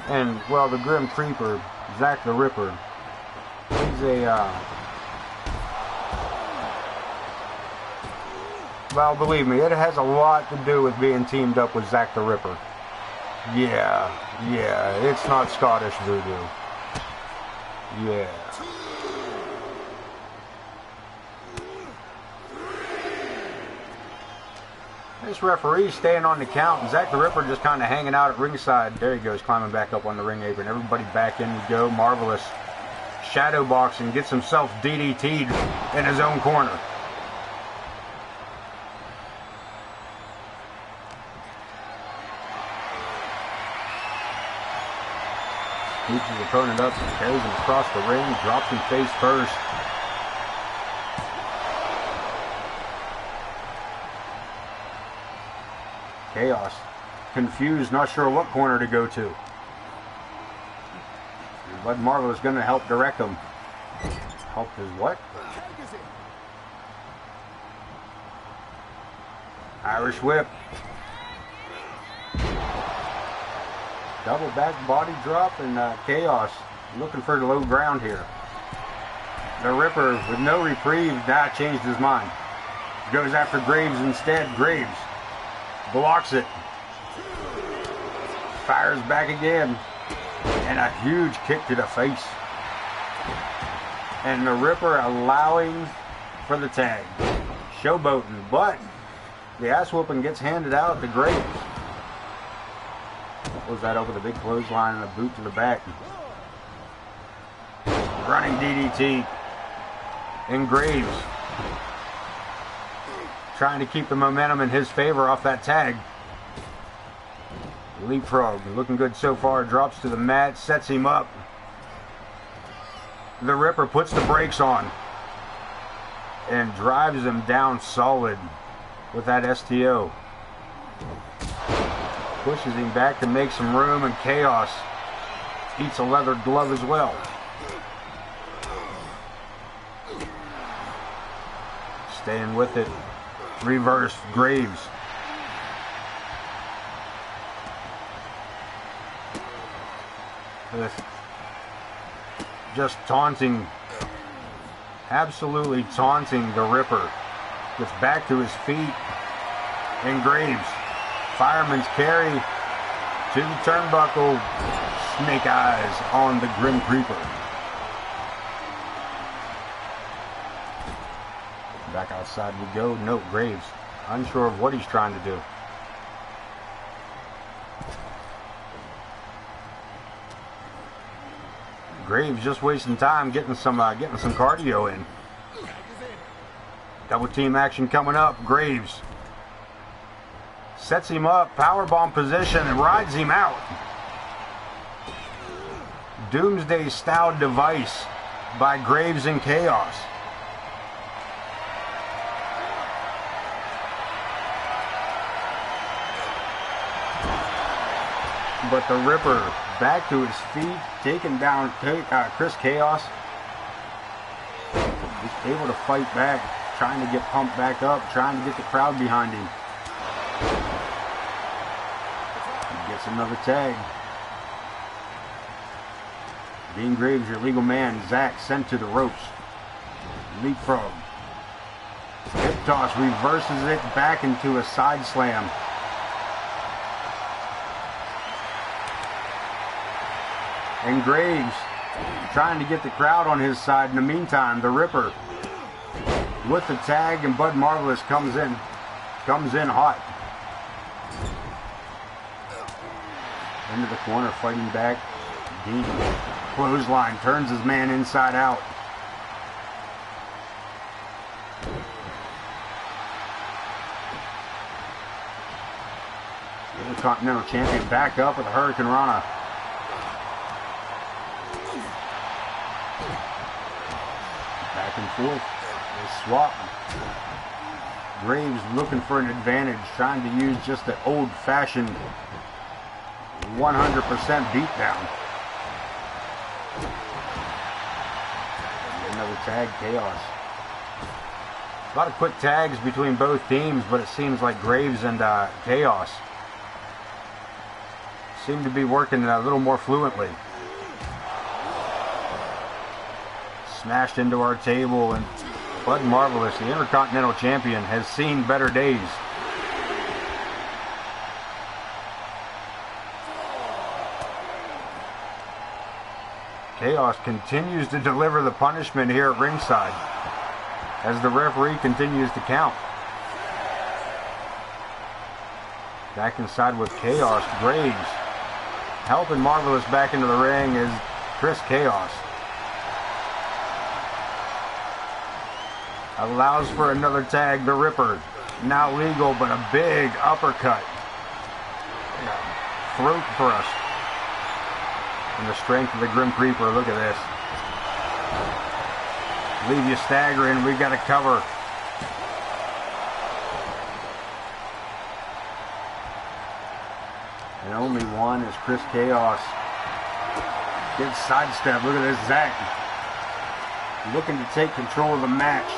and well, the Grim Creeper, Zach the Ripper, he's well, believe me, it has a lot to do with being teamed up with Zach the Ripper. Yeah, it's not Scottish voodoo. Yeah. This referee staying on the count, and Zach the Ripper just kind of hanging out at ringside. There he goes, climbing back up on the ring apron. Everybody back in we go. Marvelous shadow boxing, gets himself DDT'd in his own corner. Scoops his opponent up and carries him across the ring, drops him face first. Chaos, confused, not sure what corner to go to. Bud Marvelous is going to help direct him. Help his what? Irish whip. Double back body drop, and Chaos looking for the low ground here. The Ripper with no reprieve, changed his mind. Goes after Graves instead. Graves blocks it, fires back again, and a huge kick to the face. And the Ripper allowing for the tag. Showboating, but the ass whooping gets handed out to Graves. Close that over the big clothesline and a boot to the back. Running DDT. And Graves trying to keep the momentum in his favor off that tag. Leapfrog, looking good so far, drops to the mat, sets him up. The Ripper puts the brakes on and drives him down solid with that STO. Pushes him back to make some room, and Chaos eats a leather glove as well. Staying with it. Reverse Graves. With just taunting, absolutely taunting the Ripper. Gets back to his feet. And Graves, fireman's carry to the turnbuckle. Snake eyes on the Grim Creeper. Back outside we go. No, Graves, unsure of what he's trying to do. Graves just wasting time getting some cardio in. Double team action coming up. Graves sets him up, powerbomb position, and rides him out. Doomsday style device by Graves and Chaos. But the Ripper back to his feet, taking down Chris Chaos. He's able to fight back, trying to get pumped back up, trying to get the crowd behind him. He gets another tag. Dean Graves, your legal man. Zach sent to the ropes. Leapfrog. Hip toss, reverses it back into a side slam. And Graves trying to get the crowd on his side. In the meantime, the Ripper with the tag, and Bud Marvelous comes in hot. Into the corner, fighting back. Dean, clothesline, turns his man inside out. The Intercontinental Champion back up with a Hurricane Rana. Back and forth. They swap. Graves looking for an advantage, trying to use just the old-fashioned 100% beatdown. Another tag, Chaos. A lot of quick tags between both teams, but it seems like Graves and Chaos seem to be working a little more fluently. Smashed into our table, and Bud Marvelous, the Intercontinental Champion, has seen better days. Chaos continues to deliver the punishment here at ringside as the referee continues to count. Back inside with Chaos. Graves helping Marvelous back into the ring is Chris Chaos. Allows for another tag. The Ripper, now legal, but a big uppercut. Throat thrust. And the strength of the Grim Creeper. Look at this. Leave you staggering. We've got to cover. And only one is Chris Chaos. Good sidestep. Look at this. Zach looking to take control of the match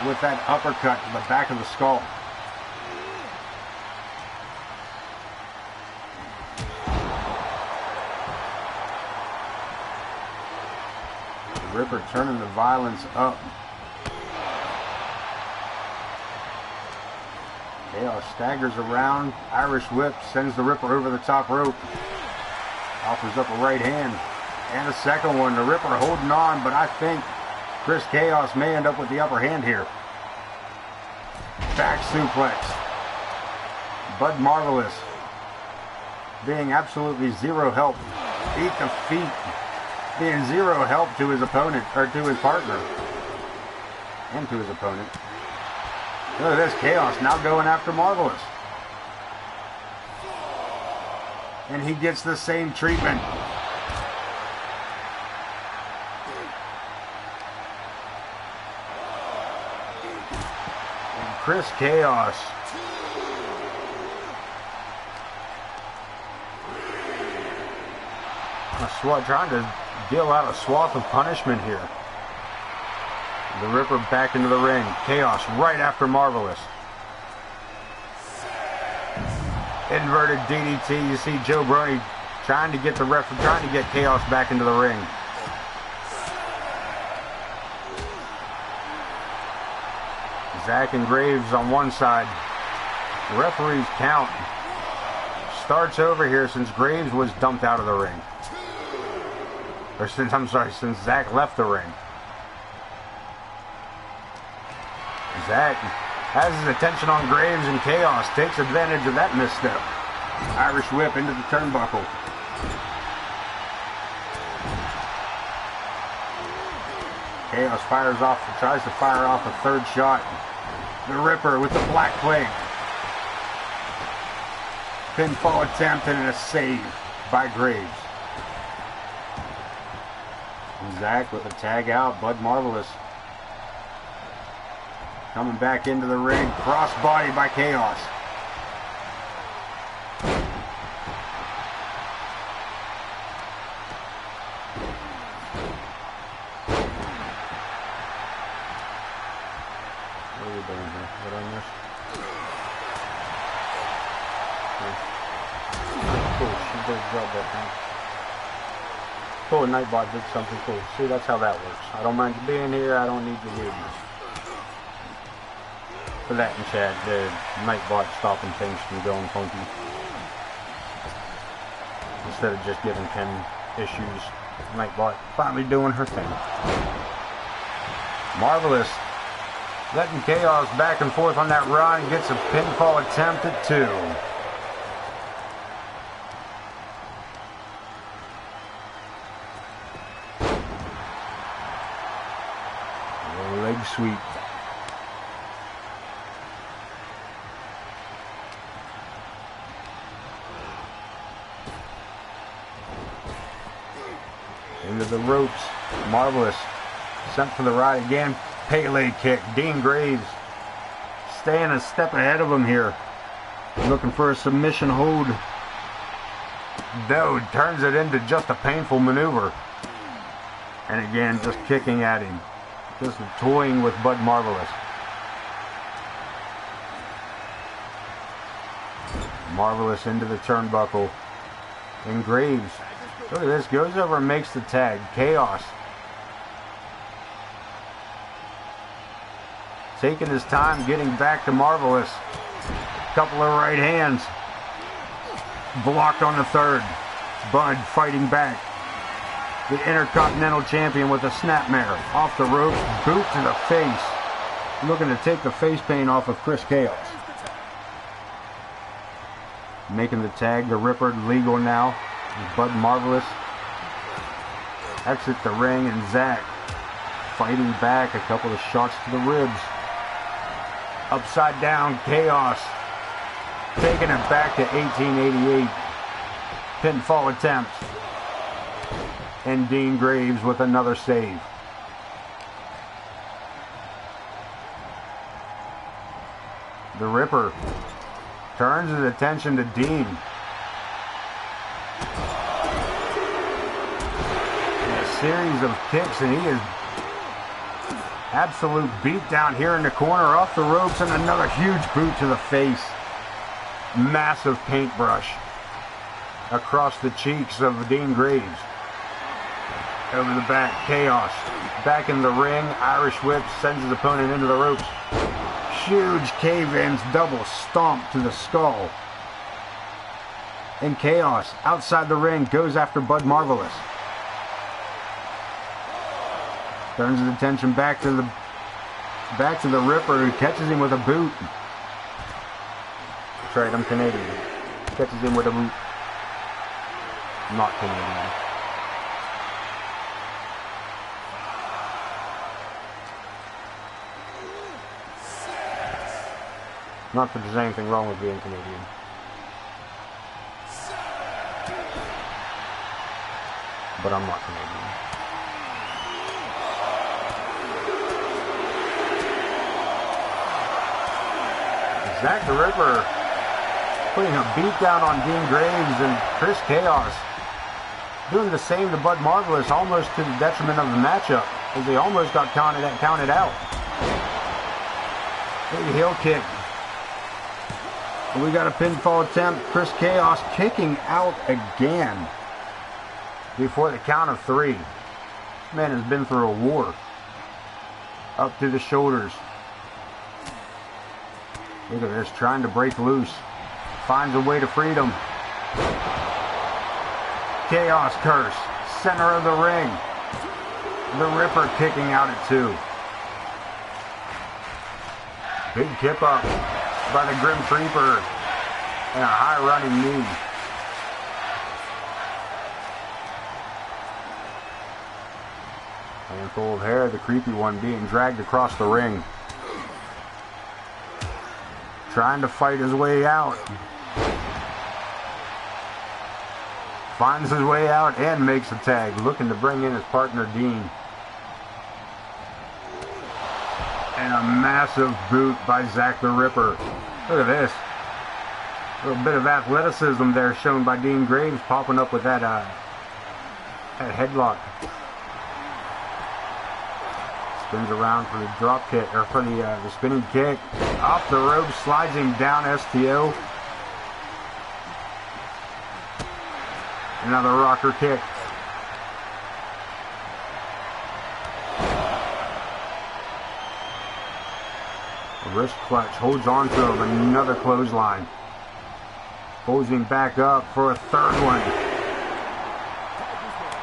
with that uppercut to the back of the skull. The Ripper turning the violence up. Chaos staggers around. Irish whip sends the Ripper over the top rope. Offers up a right hand and a second one. The Ripper holding on, but I think Chris Chaos may end up with the upper hand here. Back suplex. Bud Marvelous being absolutely zero help. Beat the feet. Being zero help to his opponent, or to his partner. And to his opponent. Look at this. Chaos now going after Marvelous. And he gets the same treatment. Chris Chaos trying to deal out a swath of punishment here. The Ripper back into the ring. Chaos right after Marvelous. Inverted DDT. You see Joe Brony trying to get Chaos back into the ring. Zach and Graves on one side. The referee's count starts over here since Graves was dumped out of the ring. Or since Zach left the ring. Zach has his attention on Graves, and Chaos takes advantage of that misstep. Irish whip into the turnbuckle. Chaos tries to fire off a third shot. The Ripper with the black plague. Pinfall attempt and a save by Graves. And Zach with a tag out. Bud Marvelous coming back into the ring. Crossbody by Chaos. What are you doing here? What on this? Cool, she did a job that time. Cool, Nightbot did something cool. See, that's how that works. I don't mind you being here, I don't need your weirdness. For that in chat, the Nightbot stopping things from going funky. Instead of just giving Ken issues, Nightbot finally doing her thing. Marvelous. Letting Chaos back and forth on that run, gets a pinfall attempt at 2. Leg sweep. Into the ropes. Marvelous. Sent for the right again. Pele kick. Dean Graves staying a step ahead of him here. Looking for a submission hold. No, turns it into just a painful maneuver. And again, just kicking at him. Just toying with Bud Marvelous. Marvelous into the turnbuckle. And Graves, look at this, goes over and makes the tag. Chaos. Taking his time getting back to Marvelous. Couple of right hands. Blocked on the third. Bud fighting back. The Intercontinental Champion with a snapmare. Off the ropes, boot to the face. Looking to take the face paint off of Chris Chaos. Making the tag, the Ripper, legal now. Bud Marvelous. Exit the ring, and Zach fighting back. A couple of shots to the ribs. Upside down, Chaos. Taking it back to 1888. Pinfall attempt. And Dean Graves with another save. The Ripper turns his attention to Dean. And a series of kicks, and he is absolute beat down here in the corner, off the ropes, and another huge boot to the face. Massive paintbrush across the cheeks of Dean Graves. Over the back, Chaos. Back in the ring, Irish whip, sends his opponent into the ropes. Huge cave-ins, double stomp to the skull. And Chaos, outside the ring, goes after Bud Marvelous. Turns his attention back to the Ripper, who catches him with a boot. That's right, I'm Canadian. Catches him with a boot. Not Canadian. Not that there's anything wrong with being Canadian. But I'm not Canadian. Zach the Ripper putting a beat down on Dean Graves, and Chris Chaos doing the same to Bud Marvelous, almost to the detriment of the matchup, as they almost got counted out. Big heel kick. We got a pinfall attempt. Chris Chaos kicking out again before the count of 3. This man has been through a war. Up to the shoulders. Look at this, trying to break loose. Finds a way to freedom. Chaos curse. Center of the ring. The Ripper kicking out at 2. Big kip up by the Grim Reaper. And a high running knee. Handful of hair, the creepy one being dragged across the ring. Trying to fight his way out. Finds his way out and makes a tag. Looking to bring in his partner, Dean. And a massive boot by Zach the Ripper. Look at this. A little bit of athleticism there shown by Dean Graves, popping up with that headlock. Spins around for the drop kick, or for the spinning kick. Off the rope, slides him down, STO. Another rocker kick. A wrist clutch, holds on to him, another clothesline. Pulls him back up for a 3rd one.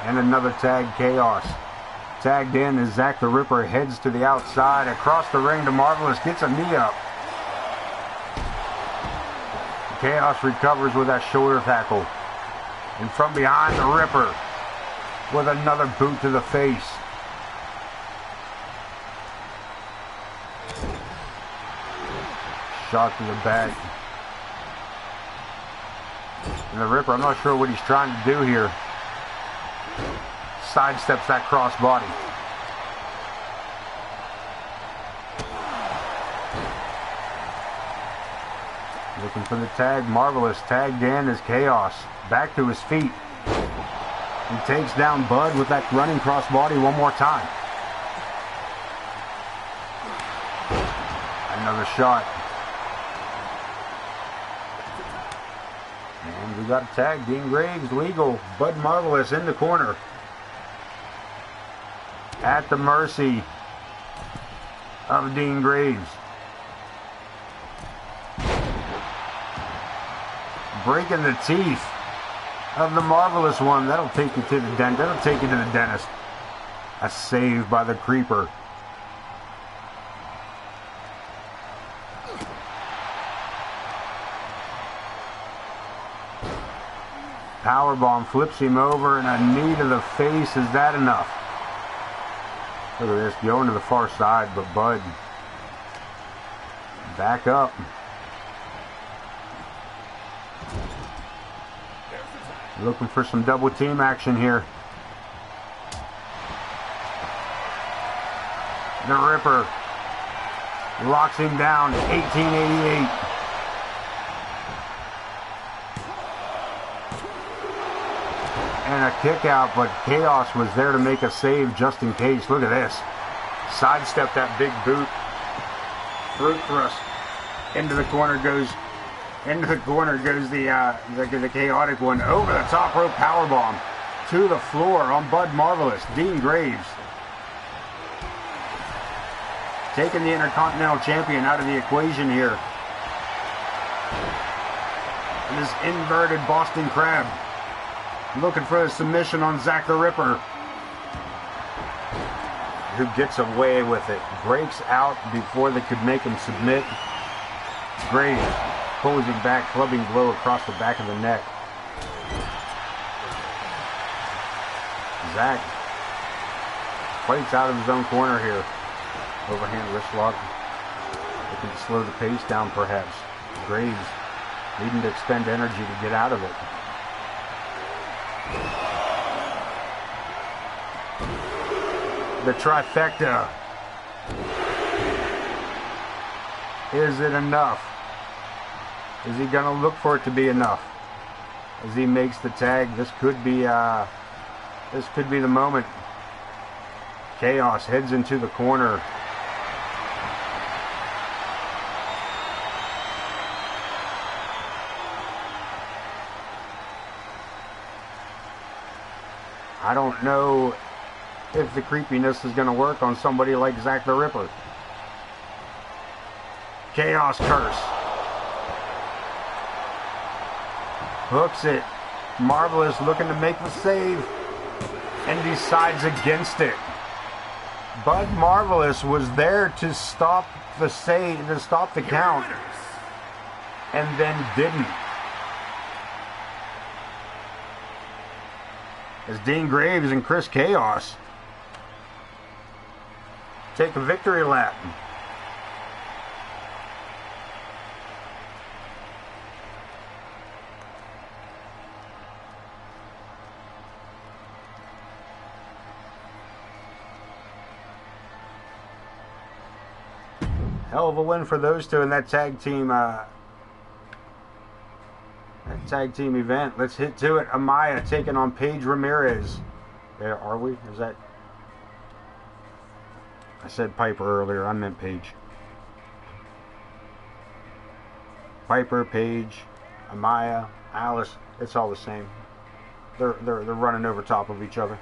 And another tag, Chaos. Tagged in as Zach the Ripper heads to the outside. Across the ring to Marvelous. Gets a knee up. Chaos recovers with that shoulder tackle. And from behind, the Ripper with another boot to the face. Shot to the back. And the Ripper, I'm not sure what he's trying to do here. Sidesteps that cross body. Looking for the tag. Marvelous tagged in as Chaos. Back to his feet. He takes down Bud with that running cross body one more time. Another shot. And we got a tag. Dean Graves legal. Bud Marvelous in the corner. At the mercy of Dean Graves. Breaking the teeth of the Marvelous one. That'll take you to the dentist. That'll take you to the dentist. A save by the Creeper. Powerbomb flips him over and a knee to the face. Is that enough? Look at this, going to the far side, but Bud back up. Looking for some double team action here. The Ripper locks him down, 1888. And a kick out, but Chaos was there to make a save just in case. Look at this. Sidestep that big boot. Throat thrust. Into the corner goes the chaotic one. Over the top rope powerbomb. To the floor on Bud Marvelous. Dean Graves. Taking the Intercontinental Champion out of the equation here. And this inverted Boston Crab. Looking for a submission on Zach the Ripper. Who gets away with it. Breaks out before they could make him submit. Graves pulls him back, clubbing blow across the back of the neck. Zach fights out of his own corner here. Overhand wrist lock. Looking to slow the pace down perhaps. Graves needing to expend energy to get out of it. The trifecta. Is it enough? Is he going to look for it to be enough? As he makes the tag, this could be the moment. Chaos heads into the corner. I don't know if the creepiness is going to work on somebody like Zack the Ripper. Chaos Curse. Hooks it. Marvelous looking to make the save. And decides against it. But Marvelous was there to stop the save, to stop the count. And then didn't. As Dean Graves and Chris Chaos take a victory lap. Hell of a win for those two in that tag team event. Let's hit to it. Amaya taking on Paige Ramirez. There are we? Is that? I said Piper earlier. I meant Paige. Piper, Paige, Amaya, Alice. It's all the same. They're running over top of each other.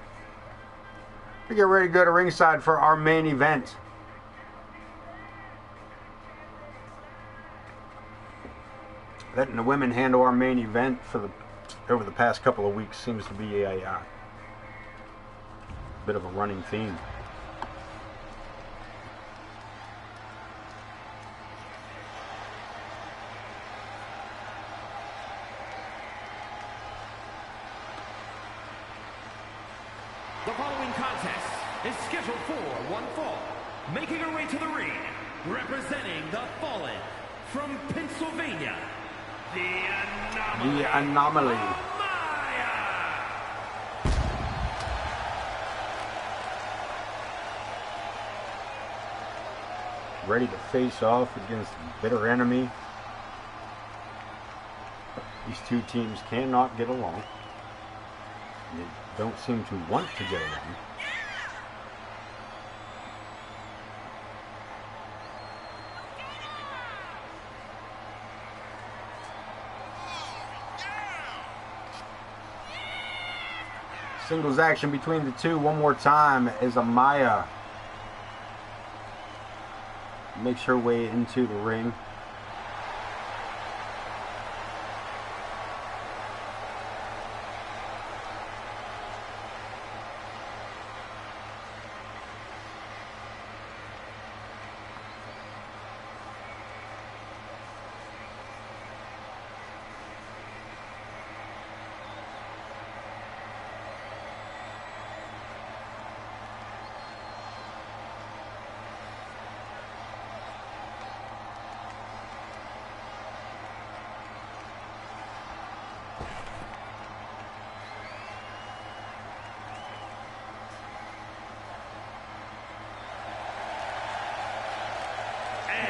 We get ready to go to ringside for our main event. Letting the women handle our main event for over the past couple of weeks seems to be a bit of a running theme. The following contest is scheduled for one fall. Making her way to the ring, representing the Fallen from Pennsylvania, The Anomaly. Ready to face off against bitter enemy. These two teams cannot get along. They don't seem to want to get along. Singles action between the two one more time as Amaya makes her way into the ring.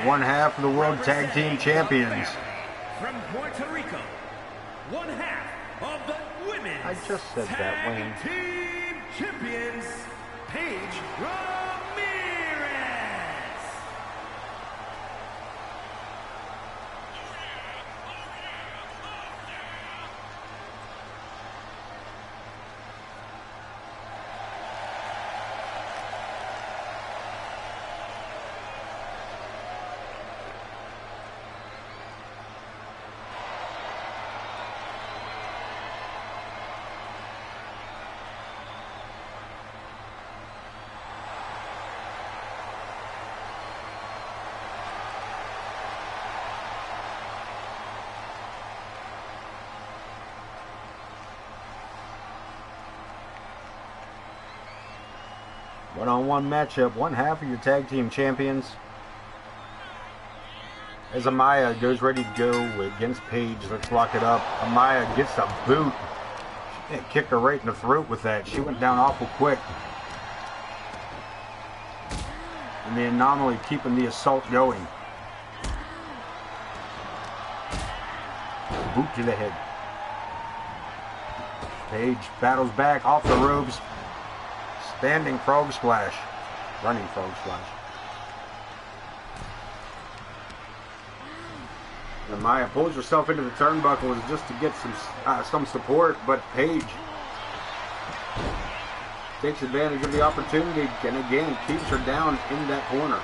One half of the World Tag Team Champions. From Puerto Rico, one half of the Women's I just said that, Wayne. Tag Team Champions, Paige Ramirez. One-on-one matchup, one half of your tag team champions. As Amaya goes ready to go against Paige, let's lock it up. Amaya gets a boot. She kicked her right in the throat with that. She went down awful quick. And the Anomaly keeping the assault going. Boot to the head. Paige battles back off the ropes. Standing frog splash. Running frog splash. And Maya pulls herself into the turnbuckles just to get some support, but Paige takes advantage of the opportunity and again keeps her down in that corner.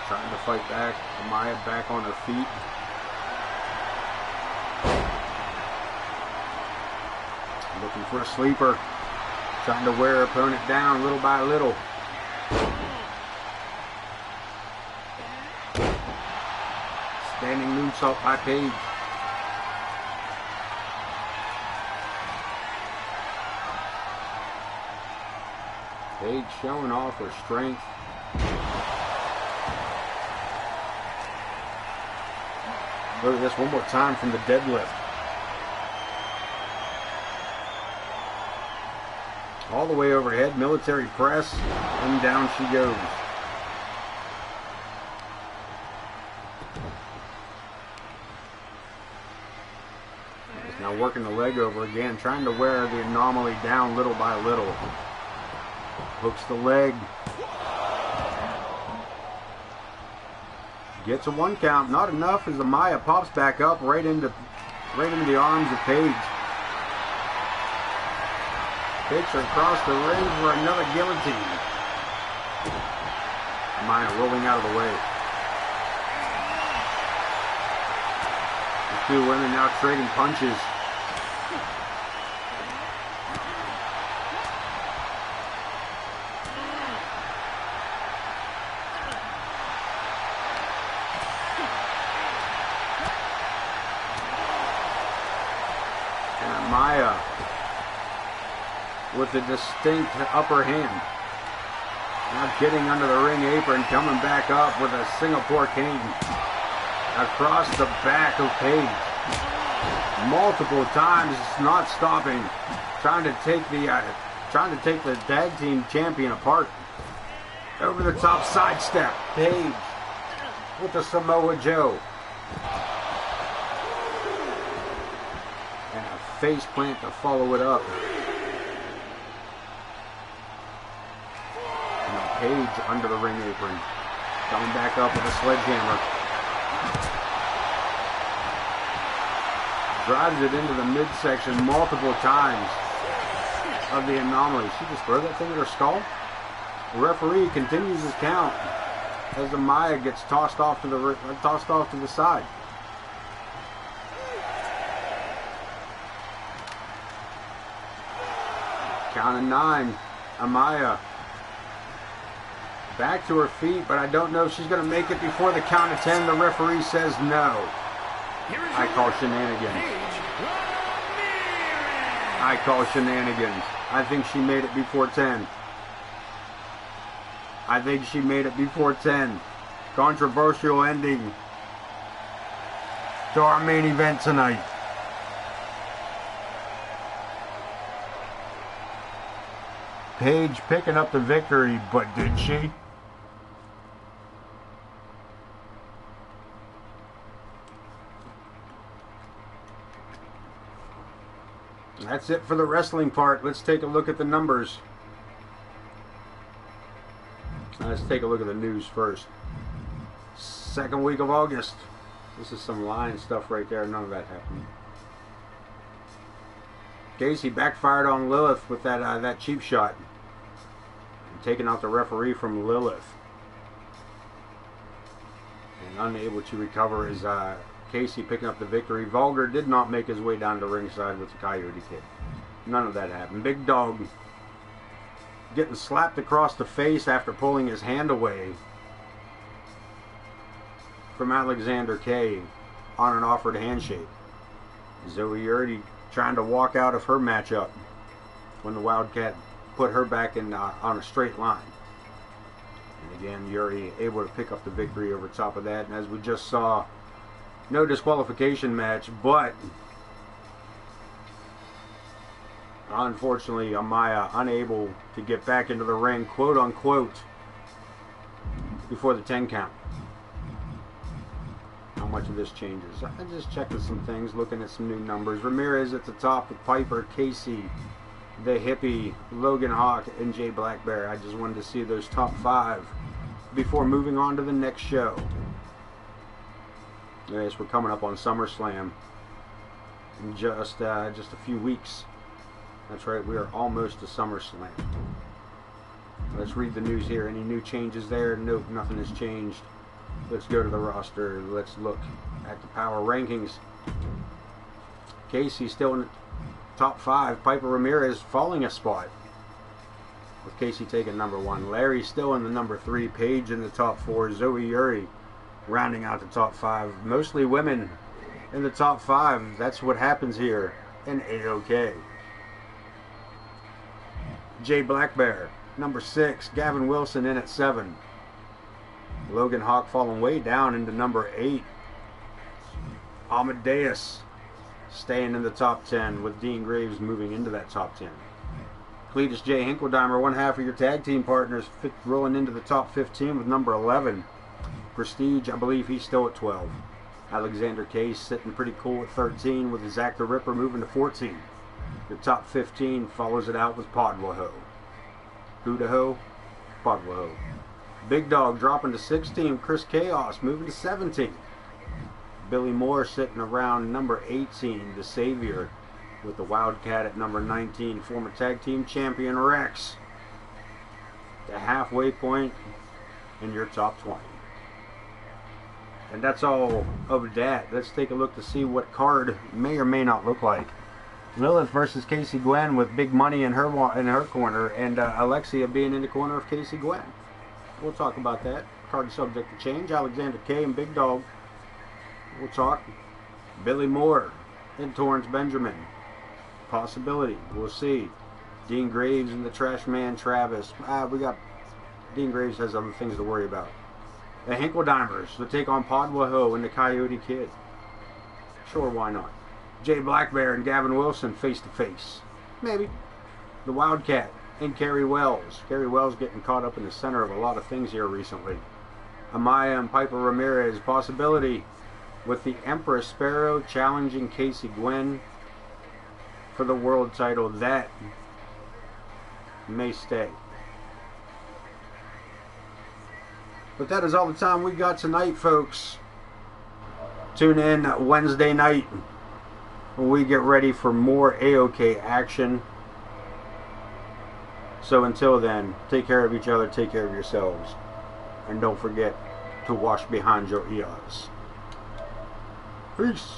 Trying to fight back. Amaya back on her feet. Looking for a sleeper. Trying to wear her opponent down little by little. Standing moonsault by Paige. Paige showing off her strength. Look at this one more time from the deadlift. All the way overhead, military press, and down she goes. She's now working the leg over again, trying to wear the anomaly down little by little. Hooks the leg. Gets a 1 count. Not enough as Amaya pops back up right into the arms of Paige. Takes her across the ring for another guillotine. Amaya rolling out of the way. The two women now trading punches. Amaya with a distinct upper hand. Now getting under the ring apron, coming back up with a Singapore King across the back of Paige. Multiple times, not stopping, trying to take the tag team champion apart. Over the top sidestep, Paige with the Samoa Joe. And a face plant to follow it up. Paige under the ring apron. Coming back up with a sledgehammer. Drives it into the midsection multiple times of the anomaly. She just throw that thing at her skull? The referee continues his count as Amaya gets tossed off to the side. Count of 9. Amaya back to her feet, but I don't know if she's going to make it before the count of 10. The referee says no. I call shenanigans. I call shenanigans. I think she made it before 10. I think she made it before 10. Controversial ending to our main event tonight. Paige picking up the victory, but did she? That's it for the wrestling part. Let's take a look at the numbers. Let's take a look at the news first. Second week of August. This is some line stuff right there. None of that happened. Casey backfired on Lilith with that cheap shot. Taking out the referee from Lilith. And unable to recover is Casey picking up the victory. Vulgar did not make his way down to ringside with the Coyote Kid. None of that happened. Big Dog getting slapped across the face after pulling his hand away from Alexander K on an offered handshake. Zoe already trying to walk out of her matchup when the Wildcat put her back in on a straight line. And again, Yuri able to pick up the victory over top of that. And as we just saw, no disqualification match, but unfortunately Amaya unable to get back into the ring, quote unquote, before the 10 count. How much of this changes? I just checked some things, looking at some new numbers. Ramirez at the top with Piper, Casey, the Hippie, Logan Hawk, and Jay Blackbear. I just wanted to see those top 5 before moving on to the next show. Yes, we're coming up on SummerSlam in just a few weeks. That's right, we are almost to SummerSlam. Let's read the news here. Any new changes there? Nope, nothing has changed. Let's go to the roster. Let's look at the power rankings. Casey still in the top 5. Piper Ramirez falling a spot, with Casey taking number 1. Larry still in the number 3. Paige in the top 4. Zoe Yuri rounding out the top 5. Mostly women in the top 5. That's what happens here in AoK. Jay Blackbear, number 6. Gavin Wilson in at 7. Logan Hawk falling way down into number 8. Amadeus staying in the top 10, with Dean Graves moving into that top 10. Cletus J. Hinkledeimer, one half of your tag team partners, rolling into the top 15 with number 11. Prestige, I believe he's still at 12. Alexander Case sitting pretty cool at 13, with Zach the Ripper moving to 14. Your top 15 follows it out with Podwaho. Who the ho? Podwaho. Big Dog dropping to 16. Chris Chaos moving to 17. Billy Moore sitting around number 18. The Savior with the Wildcat at number 19. Former tag team champion Rex. The halfway point in your top 20. And that's all of that. Let's take a look to see what card may or may not look like. Lilith versus Casey Gwen, with Big Money in her corner, and Alexia being in the corner of Casey Gwen. We'll talk about that. Card subject to change. Alexander K and Big Dog. We'll talk. Billy Moore and Torrance Benjamin. Possibility. We'll see. Dean Graves and the Trash Man Travis. We got Dean Graves has other things to worry about. The Hinkledeimers to take on Podwaho and the Coyote Kid. Sure, why not? Jay Blackbear and Gavin Wilson face to face. Maybe. The Wildcat and Kerry Wells. Kerry Wells getting caught up in the center of a lot of things here recently. Amaya and Piper Ramirez. Possibility, with the Empress Sparrow challenging Casey Gwen for the world title. That may stay. But that is all the time we got tonight, folks. Tune in Wednesday night when we get ready for more AoK action. So until then, take care of each other, take care of yourselves, and don't forget to wash behind your ears. Peace.